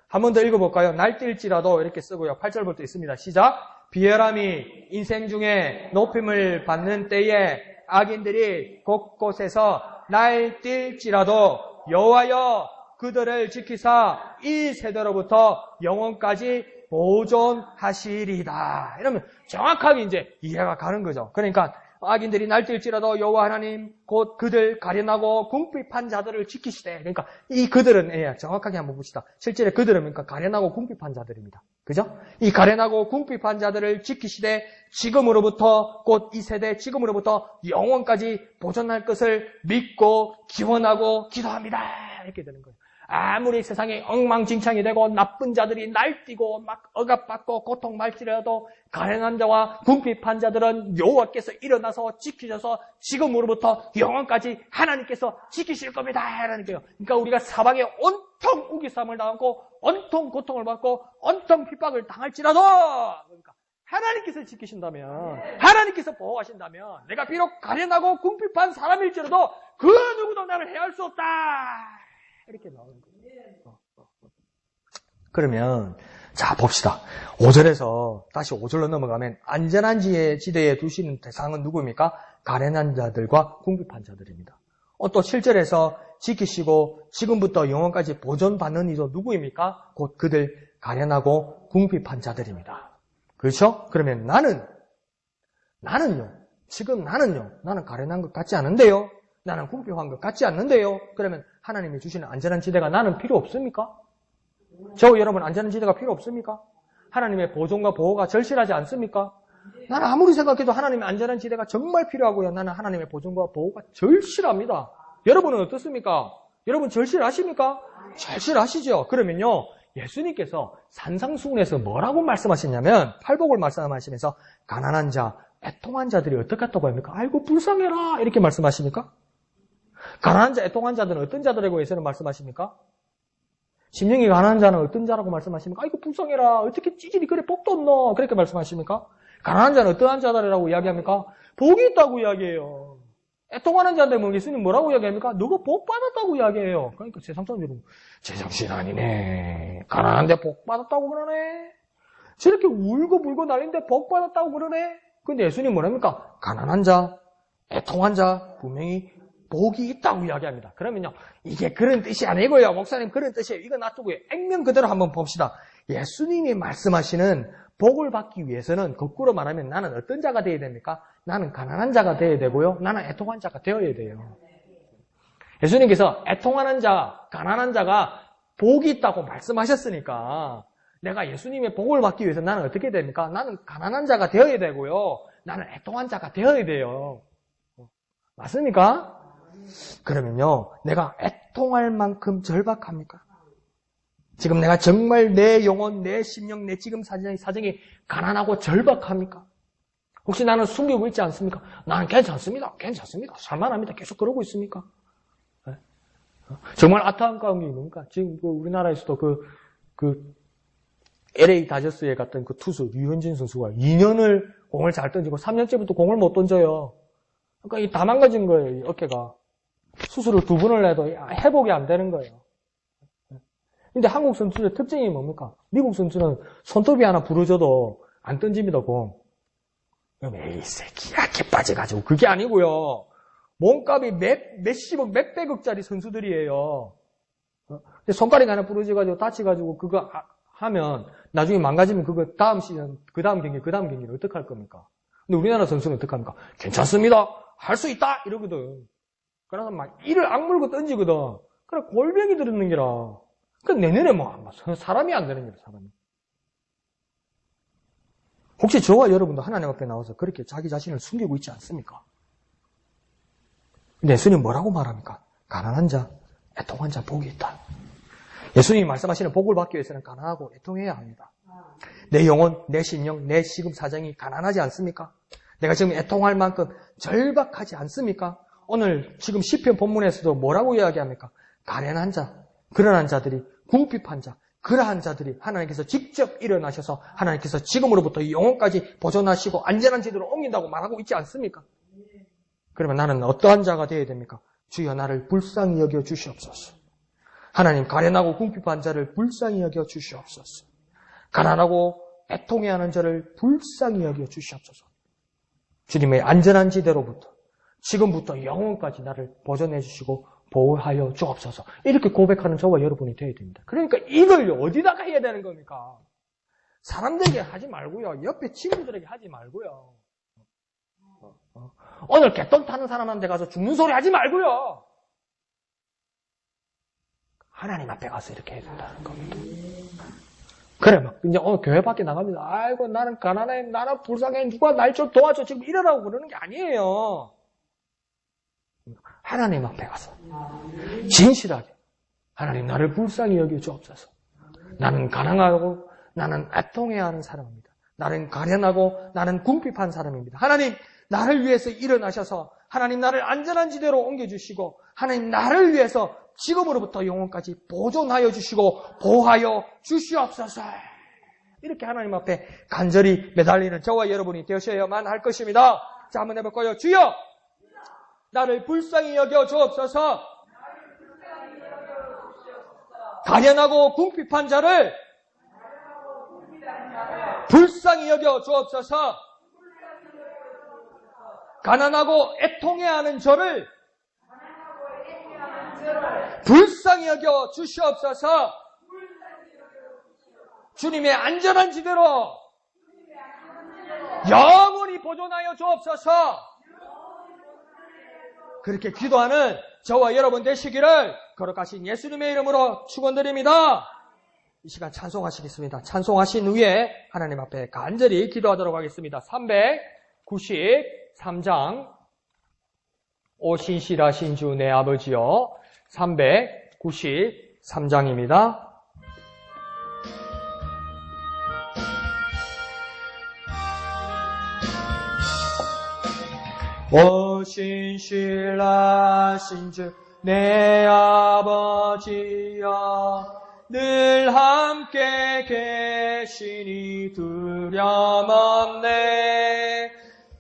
한 번 더 읽어볼까요? 날뛸지라도 이렇게 쓰고요. 8절부터 있습니다. 시작! 비열함이 인생 중에 높임을 받는 때에 악인들이 곳곳에서 날뛸지라도 여호와여 그들을 지키사 이 세대로부터 영원까지 보존하시리다. 이러면 정확하게 이제 이해가 가는 거죠. 그러니까 악인들이 날뛸지라도 여호와 하나님 곧 그들 가련하고 궁핍한 자들을 지키시되. 그러니까 이 그들은 정확하게 한번 봅시다. 실제로 그들은 그러니까 가련하고 궁핍한 자들입니다. 그죠? 이 가련하고 궁핍한 자들을 지키시되 지금으로부터 곧 이 세대 지금으로부터 영원까지 보존할 것을 믿고 기원하고 기도합니다. 이렇게 되는 거예요. 아무리 세상에 엉망진창이 되고 나쁜 자들이 날뛰고 막 억압받고 고통받지라도 가련한 자와 궁핍한 자들은 여호와께서 일어나서 지키셔서 지금으로부터 영원까지 하나님께서 지키실 겁니다. 이라는 거예요. 그러니까 우리가 사방에 온통 우기쌈을 당하고 온통 고통을 받고 온통 핍박을 당할지라도 그러니까 하나님께서 지키신다면 하나님께서 보호하신다면 내가 비록 가련하고 궁핍한 사람일지라도 그 누구도 나를 해할 수 없다. 이렇게 나오는 거예요. 그러면 자 봅시다. 5절에서 다시 5절로 넘어가면 안전한 지대에 두시는 대상은 누구입니까? 가련한 자들과 궁핍한 자들입니다. 또 7절에서 지키시고 지금부터 영원까지 보존받는 이도 누구입니까? 곧 그들 가련하고 궁핍한 자들입니다. 그렇죠? 그러면 나는요. 지금 나는 가련한 것 같지 않은데요. 나는 궁핍한 것 같지 않는데요. 그러면 하나님이 주시는 안전한 지대가 나는 필요 없습니까? 저 여러분 안전한 지대가 필요 없습니까? 하나님의 보존과 보호가 절실하지 않습니까? 나는 아무리 생각해도 하나님의 안전한 지대가 정말 필요하고요. 나는 하나님의 보존과 보호가 절실합니다. 여러분은 어떻습니까? 여러분 절실하십니까? 절실하시죠? 그러면요. 예수님께서 산상수훈에서 뭐라고 말씀하시냐면 팔복을 말씀하시면서 가난한 자, 애통한 자들이 어떻게 했다고 합니까? 아이고 불쌍해라 이렇게 말씀하십니까? 가난한 자, 애통한 자들은 어떤 자들에게 예수는 말씀하십니까? 심령이 가난한 자는 어떤 자라고 말씀하십니까? 아이고 불쌍해라 어떻게 찌질이 그래 복도 없노 그렇게 말씀하십니까? 가난한 자는 어떠한 자들이라고 이야기합니까? 복이 있다고 이야기해요. 애통하는 자들 뭐 예수님 뭐라고 이야기합니까? 너가 복 받았다고 이야기해요. 그러니까 세상 사람들은 제정신 아니네. 가난한데 복 받았다고 그러네. 저렇게 울고 난리인데 복 받았다고 그러네. 근데 예수님 뭐랍니까? 가난한 자, 애통한 자 분명히 복이 있다고 이야기합니다. 그러면요. 이게 그런 뜻이 아니고요. 목사님 그런 뜻이에요. 이거 놔두고요. 액면 그대로 한번 봅시다. 예수님이 말씀하시는 복을 받기 위해서는 거꾸로 말하면 나는 어떤 자가 되어야 됩니까? 나는 가난한 자가 되어야 되고요. 나는 애통한 자가 되어야 돼요. 예수님께서 애통하는 자, 가난한 자가 복이 있다고 말씀하셨으니까 내가 예수님의 복을 받기 위해서 나는 어떻게 됩니까? 나는 가난한 자가 되어야 되고요. 나는 애통한 자가 되어야 돼요. 맞습니까? 그러면요. 내가 애통할 만큼 절박합니까? 지금 내가 정말 내 영혼, 내 심령, 내 지금 사정이 가난하고 절박합니까? 혹시 나는 숨기고 있지 않습니까? 나는 괜찮습니다. 살만합니다. 계속 그러고 있습니까? 네? 정말 안타까운 게 뭡니까? 지금 우리나라에서도 LA 다저스에 갔던 그 투수 류현진 선수가 2년을 공을 잘 던지고 3년째부터 공을 못 던져요. 그러니까 다 망가진 거예요. 이 어깨가. 수술을 2번을 해도 회복이 안 되는 거예요. 근데 한국 선수의 특징이 뭡니까? 미국 선수는 손톱이 하나 부러져도 안 던집니다, 공. 그럼 에이 새끼야, 개 빠져가지고. 그게 아니고요. 몸값이 몇십억, 몇백억짜리 선수들이에요. 근데 손가락이 하나 부러져가지고 다쳐가지고 그거 하면 나중에 망가지면 그거 다음 시즌, 그 다음 경기를 어떻게 할 겁니까? 근데 우리나라 선수는 어떻게 합니까? 괜찮습니다. 할 수 있다! 이러거든. 그래서 막 이를 악물고 던지거든. 그래, 골병이 들었는 게라. 그 내년에 뭐, 사람이 안 되는 게라, 사람이. 혹시 저와 여러분도 하나님 앞에 나와서 그렇게 자기 자신을 숨기고 있지 않습니까? 근데 예수님 뭐라고 말합니까? 가난한 자, 애통한 자 복이 있다. 예수님이 말씀하시는 복을 받기 위해서는 가난하고 애통해야 합니다. 내 영혼, 내 신령, 내 지금 사정이 가난하지 않습니까? 내가 지금 애통할 만큼 절박하지 않습니까? 오늘 지금 시편 본문에서도 뭐라고 이야기합니까? 가련한 자, 그러한 자들이, 궁핍한 자, 그러한 자들이 하나님께서 직접 일어나셔서 하나님께서 지금으로부터 영혼까지 보존하시고 안전한 지대로 옮긴다고 말하고 있지 않습니까? 그러면 나는 어떠한 자가 되어야 됩니까? 주여 나를 불쌍히 여겨 주시옵소서. 하나님 가련하고 궁핍한 자를 불쌍히 여겨 주시옵소서. 가난하고 애통해하는 자를 불쌍히 여겨 주시옵소서. 주님의 안전한 지대로부터 지금부터 영원까지 나를 보존해 주시고 보호하여 주옵소서. 이렇게 고백하는 저와 여러분이 되어야 됩니다. 그러니까 이걸 어디다가 해야 되는 겁니까? 사람들에게 하지 말고요. 옆에 친구들에게 하지 말고요. 오늘 개똥 타는 사람한테 가서 죽는 소리 하지 말고요. 하나님 앞에 가서 이렇게 해야 된다는 겁니다. 그래, 막, 이제 교회 밖에 나갑니다. 아이고, 나는 가난해, 나는 불쌍해, 누가 날 좀 도와줘. 지금 이러라고 그러는 게 아니에요. 하나님 앞에 가서 진실하게 하나님 나를 불쌍히 여겨 주옵소서. 나는 가난하고 나는 애통해야 하는 사람입니다. 나는 가련하고 나는 궁핍한 사람입니다. 하나님 나를 위해서 일어나셔서 하나님 나를 안전한 지대로 옮겨주시고 하나님 나를 위해서 지금으로부터 영원까지 보존하여 주시고 보호하여 주시옵소서. 이렇게 하나님 앞에 간절히 매달리는 저와 여러분이 되셔야만 할 것입니다. 자, 한번 해볼까요? 주여! 나를 불쌍히 여겨 주옵소서. 가련하고 궁핍한 자를 불쌍히 여겨 주옵소서. 가난하고 애통해하는 저를 불쌍히 여겨 주시옵소서. 주님의 안전한 지대로 영원히 보존하여 주옵소서. 그렇게 기도하는 저와 여러분 되시기를 거룩하신 예수님의 이름으로 축원드립니다. 이 시간 찬송하시겠습니다. 찬송하신 후에 하나님 앞에 간절히 기도하도록 하겠습니다. 393장 오 신실하신 주 내 아버지여 393장입니다. 오 신실하신 주 내 아버지여 늘 함께 계시니 두려움없네.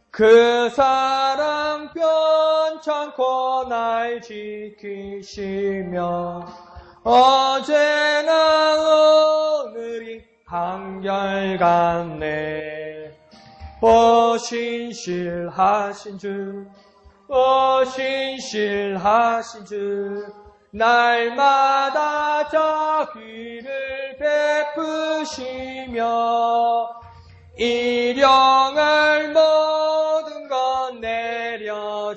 그 사랑 변찮고 날 지키시며 어제나 오늘이 한결같네. 오 신실하신 주, 오 신실하신 주, 날마다 자비를 베푸시며 일용할 모든 것 내려주시니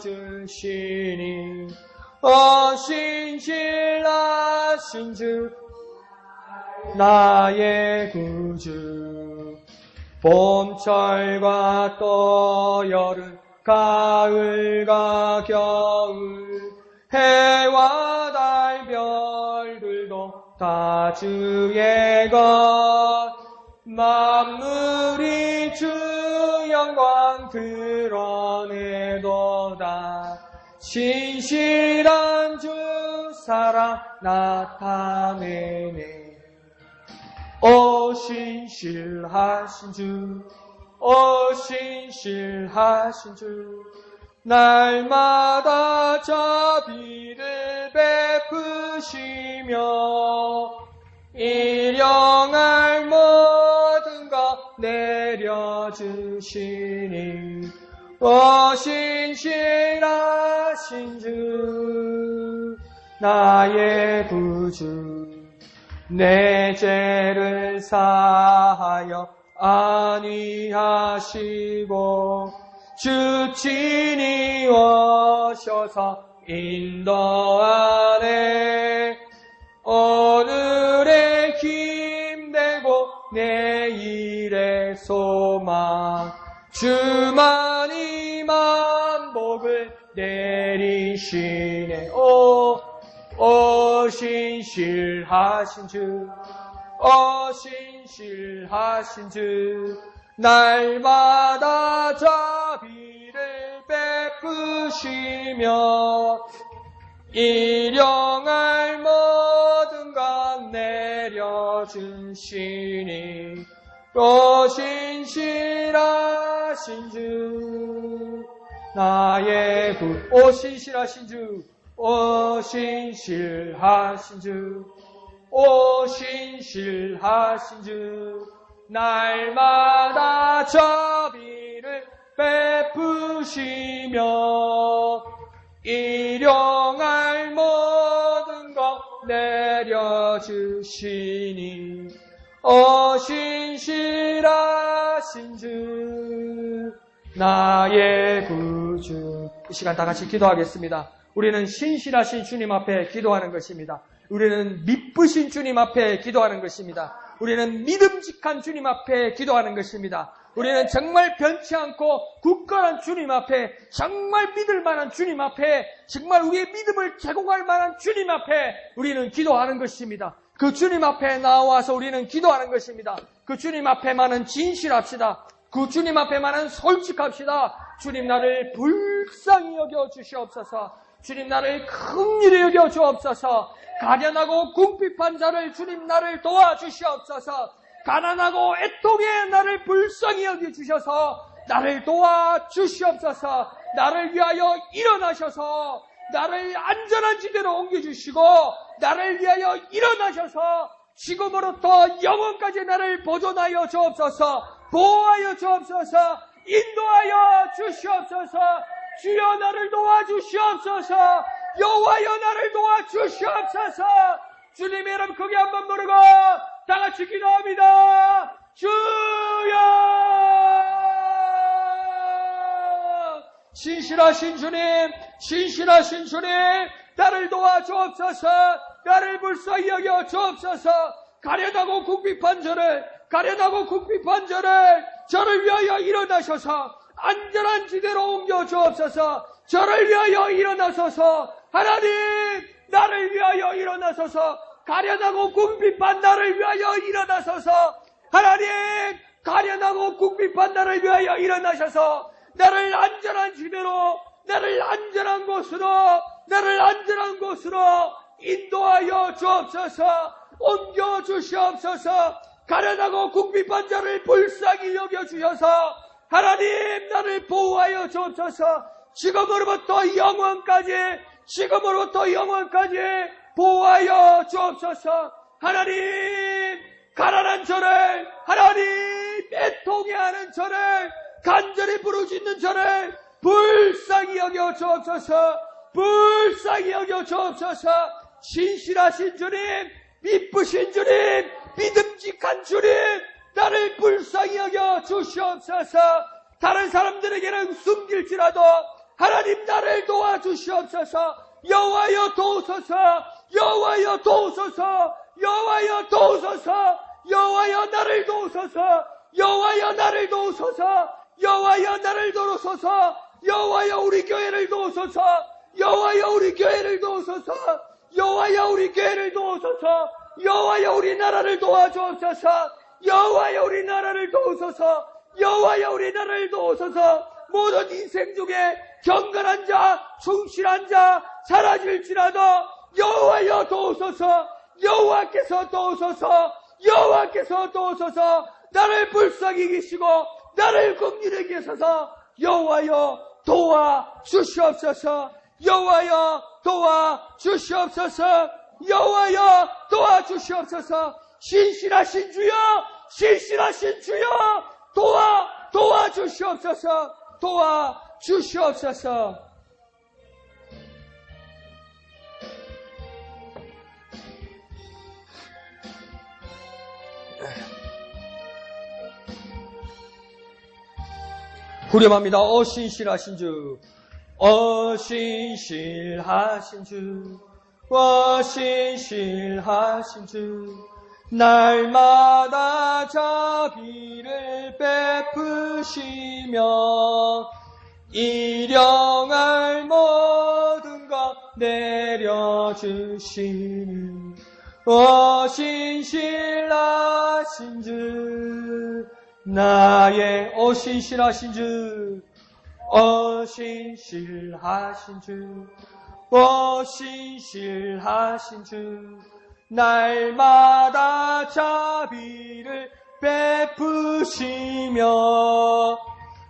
오 신실하신 주 나의 구주. 봄철과 또 여름 가을과 겨울 해와 달 별들도 다 주의 것. 만물이 주 영광 드러내도다. 신실한 주 사랑 나타내네. 오 신실하신 주, 오 신실하신 주, 날마다 자비를 베푸시며 일용할 모든 것 내려 내려주시니 신실하신 주 나의 구주 내 죄를 사하여 안위하시고 주 친히 오셔서 인도하네 오늘의 힘되고 내일의 소망 주만이 만복을 내리시네 오 신실하신 주 신실하신 주 날마다 자비를 베푸시며 일용할 모든 것 내려주시니 신실하신 주 나의 구 신실하신 주 신실하신 주 신실하신 주 날마다 자비를 베푸시며 일용할 모든 것 내려주시니 신실하신 주 나의 구주 이 시간 다 같이 기도하겠습니다. 우리는 신실하신 주님 앞에 기도하는 것입니다. 우리는 미쁘신 주님 앞에 기도하는 것입니다. 우리는 믿음직한 주님 앞에 기도하는 것입니다. 우리는 정말 변치 않고 굳건한 주님 앞에 정말 믿을 만한 주님 앞에 정말 우리의 믿음을 제공할 만한 주님 앞에 우리는 기도하는 것입니다. 그 주님 앞에 나와서 우리는 기도하는 것입니다. 그 주님 앞에만은 진실합시다. 그 주님 앞에만은 솔직합시다. 주님 나를 불쌍히 여겨 주시옵소서. 주님 나를 긍휼히 여겨 주옵소서. 가련하고 궁핍한 자를 주님 나를 도와주시옵소서. 가난하고 애통해 나를 불쌍히 여겨주셔서 나를 도와주시옵소서. 나를 위하여 일어나셔서 나를 안전한 지대로 옮겨주시고 나를 위하여 일어나셔서 지금으로부터 영원까지 나를 보존하여 주옵소서. 보호하여 주옵소서. 인도하여 주시옵소서. 주여 나를 도와주시옵소서. 여호와여 나를 도와주시옵소서. 주님의 이름 크게 한번 부르고 다 같이 기도합니다. 주여! 신실하신 주님, 신실하신 주님, 나를 도와주옵소서. 나를 불쌍히 여겨 주옵소서. 가련하고 궁핍한 저를 저를 위하여 일어나셔서 안전한 지대로 옮겨 주옵소서. 저를 위하여 일어나소서. 하나님, 나를 위하여 일어나소서. 가련하고 궁핍한 나를 위하여 일어나소서. 하나님, 가련하고 궁핍한 나를 위하여 일어나셔서 나를 안전한 지대로, 나를 안전한 곳으로 인도하여 주옵소서. 옮겨 주시옵소서. 가련하고 궁핍한 자를 불쌍히 여겨 주셔서 하나님 나를 보호하여 주옵소서. 지금으로부터 영원까지 보호하여 주옵소서. 하나님, 가난한 저를, 하나님, 애통해하는 저를, 간절히 부르짖는 저를 불쌍히 여겨 주옵소서. 불쌍히 여겨 주옵소서. 신실하신 주님, 미쁘신 주님, 믿음직한 주님, 나를 불쌍히 여겨 주시옵소서. 다른 사람들에게는 숨길지라도 하나님 나를 도와주시옵소서. 여호와여 도우소서. 여호와여 도우소서. 여호와여 도우소서. 여호와여 나를 도우소서. 여호와여 나를 도우소서. 여호와여 나를 도우소서. 여호와여 우리 교회를 도우소서. 여호와여 우리 교회를 도우소서. 여호와여 우리 교회를 도우소서. 여호와여 우리 나라를 도와주옵소서. 여호와여 우리 나라를 도우소서. 여호와여 우리 나라를 도우소서. 모든 인생 중에 경건한 자, 충실한 자 사라질지라도 여호와여 도우소서. 여호와께서 도우소서. 여호와께서 도우소서. 나를 불쌍히 여기시고 나를 긍휼히 여기소서. 여호와여 도와주시옵소서. 여호와여 도와주시옵소서. 여호와여 도와주시옵소서. 신실하신 주여, 신실하신 주여 도와 주시옵소서. 도와주시옵소서. 후렴합니다. 신실하신 주, 신실하신 주, 신실하신 주, 날마다 자비를 베푸시며 일용할 모든 것 내려주시니 신실하신 주, 나의 신실하신 주, 신실하신 주, 신실하신 주, 날마다 자비를 베푸시며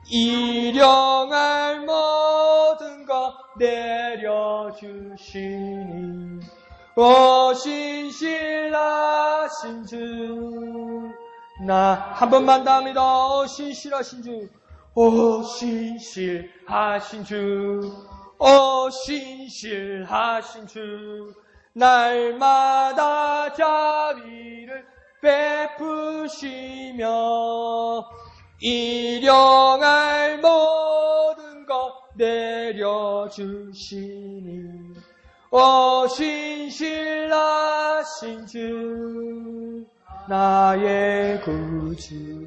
일용할 모든 것 내려주시니 신실하신 주. 한 번만 더 합니다. 신실하신 주, 신실하신 주, 신실하신 주, 날마다 자비를 베푸시며 일용할 모든 것 내려주시니 신실하신 주, 나의 구주.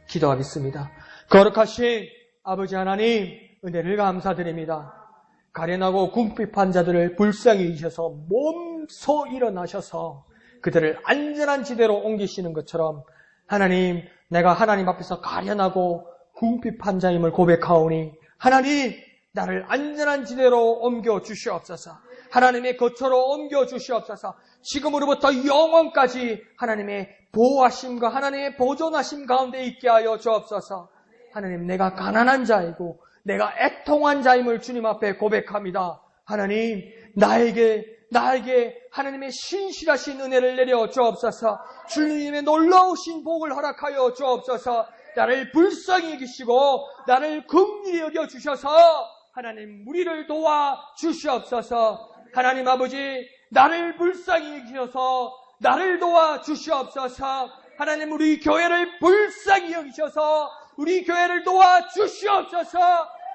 기도하겠습니다. 거룩하신 아버지 하나님, 은혜를 감사드립니다. 가련하고 궁핍한 자들을 불쌍히 여기셔서 몸소 일어나셔서 그들을 안전한 지대로 옮기시는 것처럼 하나님, 내가 하나님 앞에서 가련하고 궁핍한 자임을 고백하오니 하나님, 나를 안전한 지대로 옮겨 주시옵소서. 하나님의 거처로 옮겨 주시옵소서. 지금으로부터 영원까지 하나님의 보호하심과 하나님의 보존하심 가운데 있게 하여 주옵소서. 하나님, 내가 가난한 자이고 내가 애통한 자임을 주님 앞에 고백합니다. 하나님, 나에게 하나님의 신실하신 은혜를 내려 주옵소서. 주님의 놀라우신 복을 허락하여 주옵소서. 나를 불쌍히 여기시고 나를 긍휼히 여겨 주셔서 하나님, 우리를 도와 주시옵소서. 하나님 아버지, 나를 불쌍히 여기셔서 나를 도와 주시옵소서. 하나님, 우리 교회를 불쌍히 여기셔서 우리 교회를 도와 주시옵소서.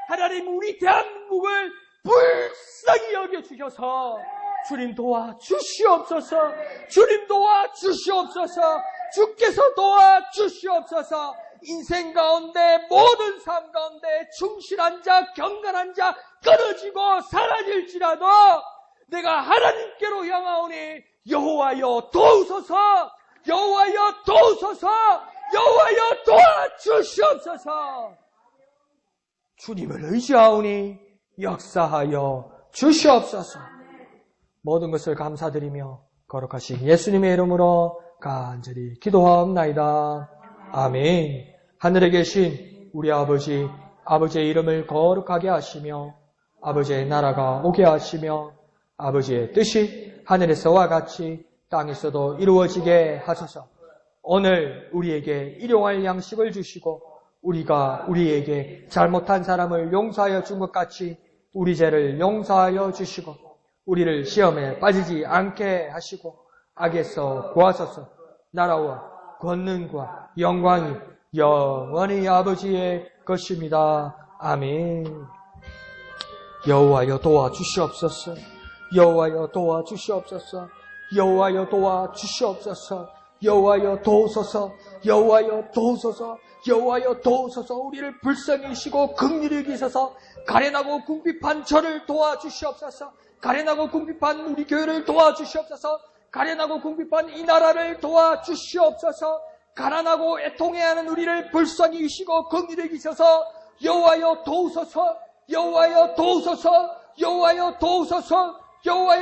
하나님, 우리 대한민국을 불쌍히 여겨 주셔서 주님 도와 주시옵소서. 주님 도와 주시옵소서. 주께서 도와 주시옵소서. 인생 가운데 모든 삶 가운데 충실한 자, 경건한 자 끊어지고 사라질지라도 내가 하나님께로 향하오니 여호와여 도우소서. 여호와여 도우소서. 여호와여 도와주시옵소서. 주님을 의지하오니 역사하여 주시옵소서. 모든 것을 감사드리며 거룩하신 예수님의 이름으로 간절히 기도하옵나이다. 아멘. 하늘에 계신 우리 아버지, 아버지의 이름을 거룩하게 하시며 아버지의 나라가 오게 하시며 아버지의 뜻이 하늘에서와 같이 땅에서도 이루어지게 하소서. 오늘 우리에게 일용할 양식을 주시고 우리가 우리에게 잘못한 사람을 용서하여 준 것 같이 우리 죄를 용서하여 주시고 우리를 시험에 빠지지 않게 하시고 악에서 구하소서. 나라와 권능과 영광이 영원히 아버지의 것입니다. 아멘. 여호와여 도와주시옵소서. 여호와여 도와주시옵소서. 여호와여 도와주시옵소서. 여호와여 도우소서. 여호와여 도우소서. 여호와여 도우소서. 우리를 불쌍히 여기시고 긍휼히 여기셔서 가련하고 궁핍한 저를 도와주시옵소서. 가련하고 궁핍한 우리 교회를 도와주시옵소서. 가련하고 궁핍한 이 나라를 도와주시옵소서. 가난하고 애통해하는 우리를 불쌍히 여기시고 긍휼히 여기셔서 여호와여 도우소서. 여호와여 도우소서. 여호와여 도우소서. 여호와여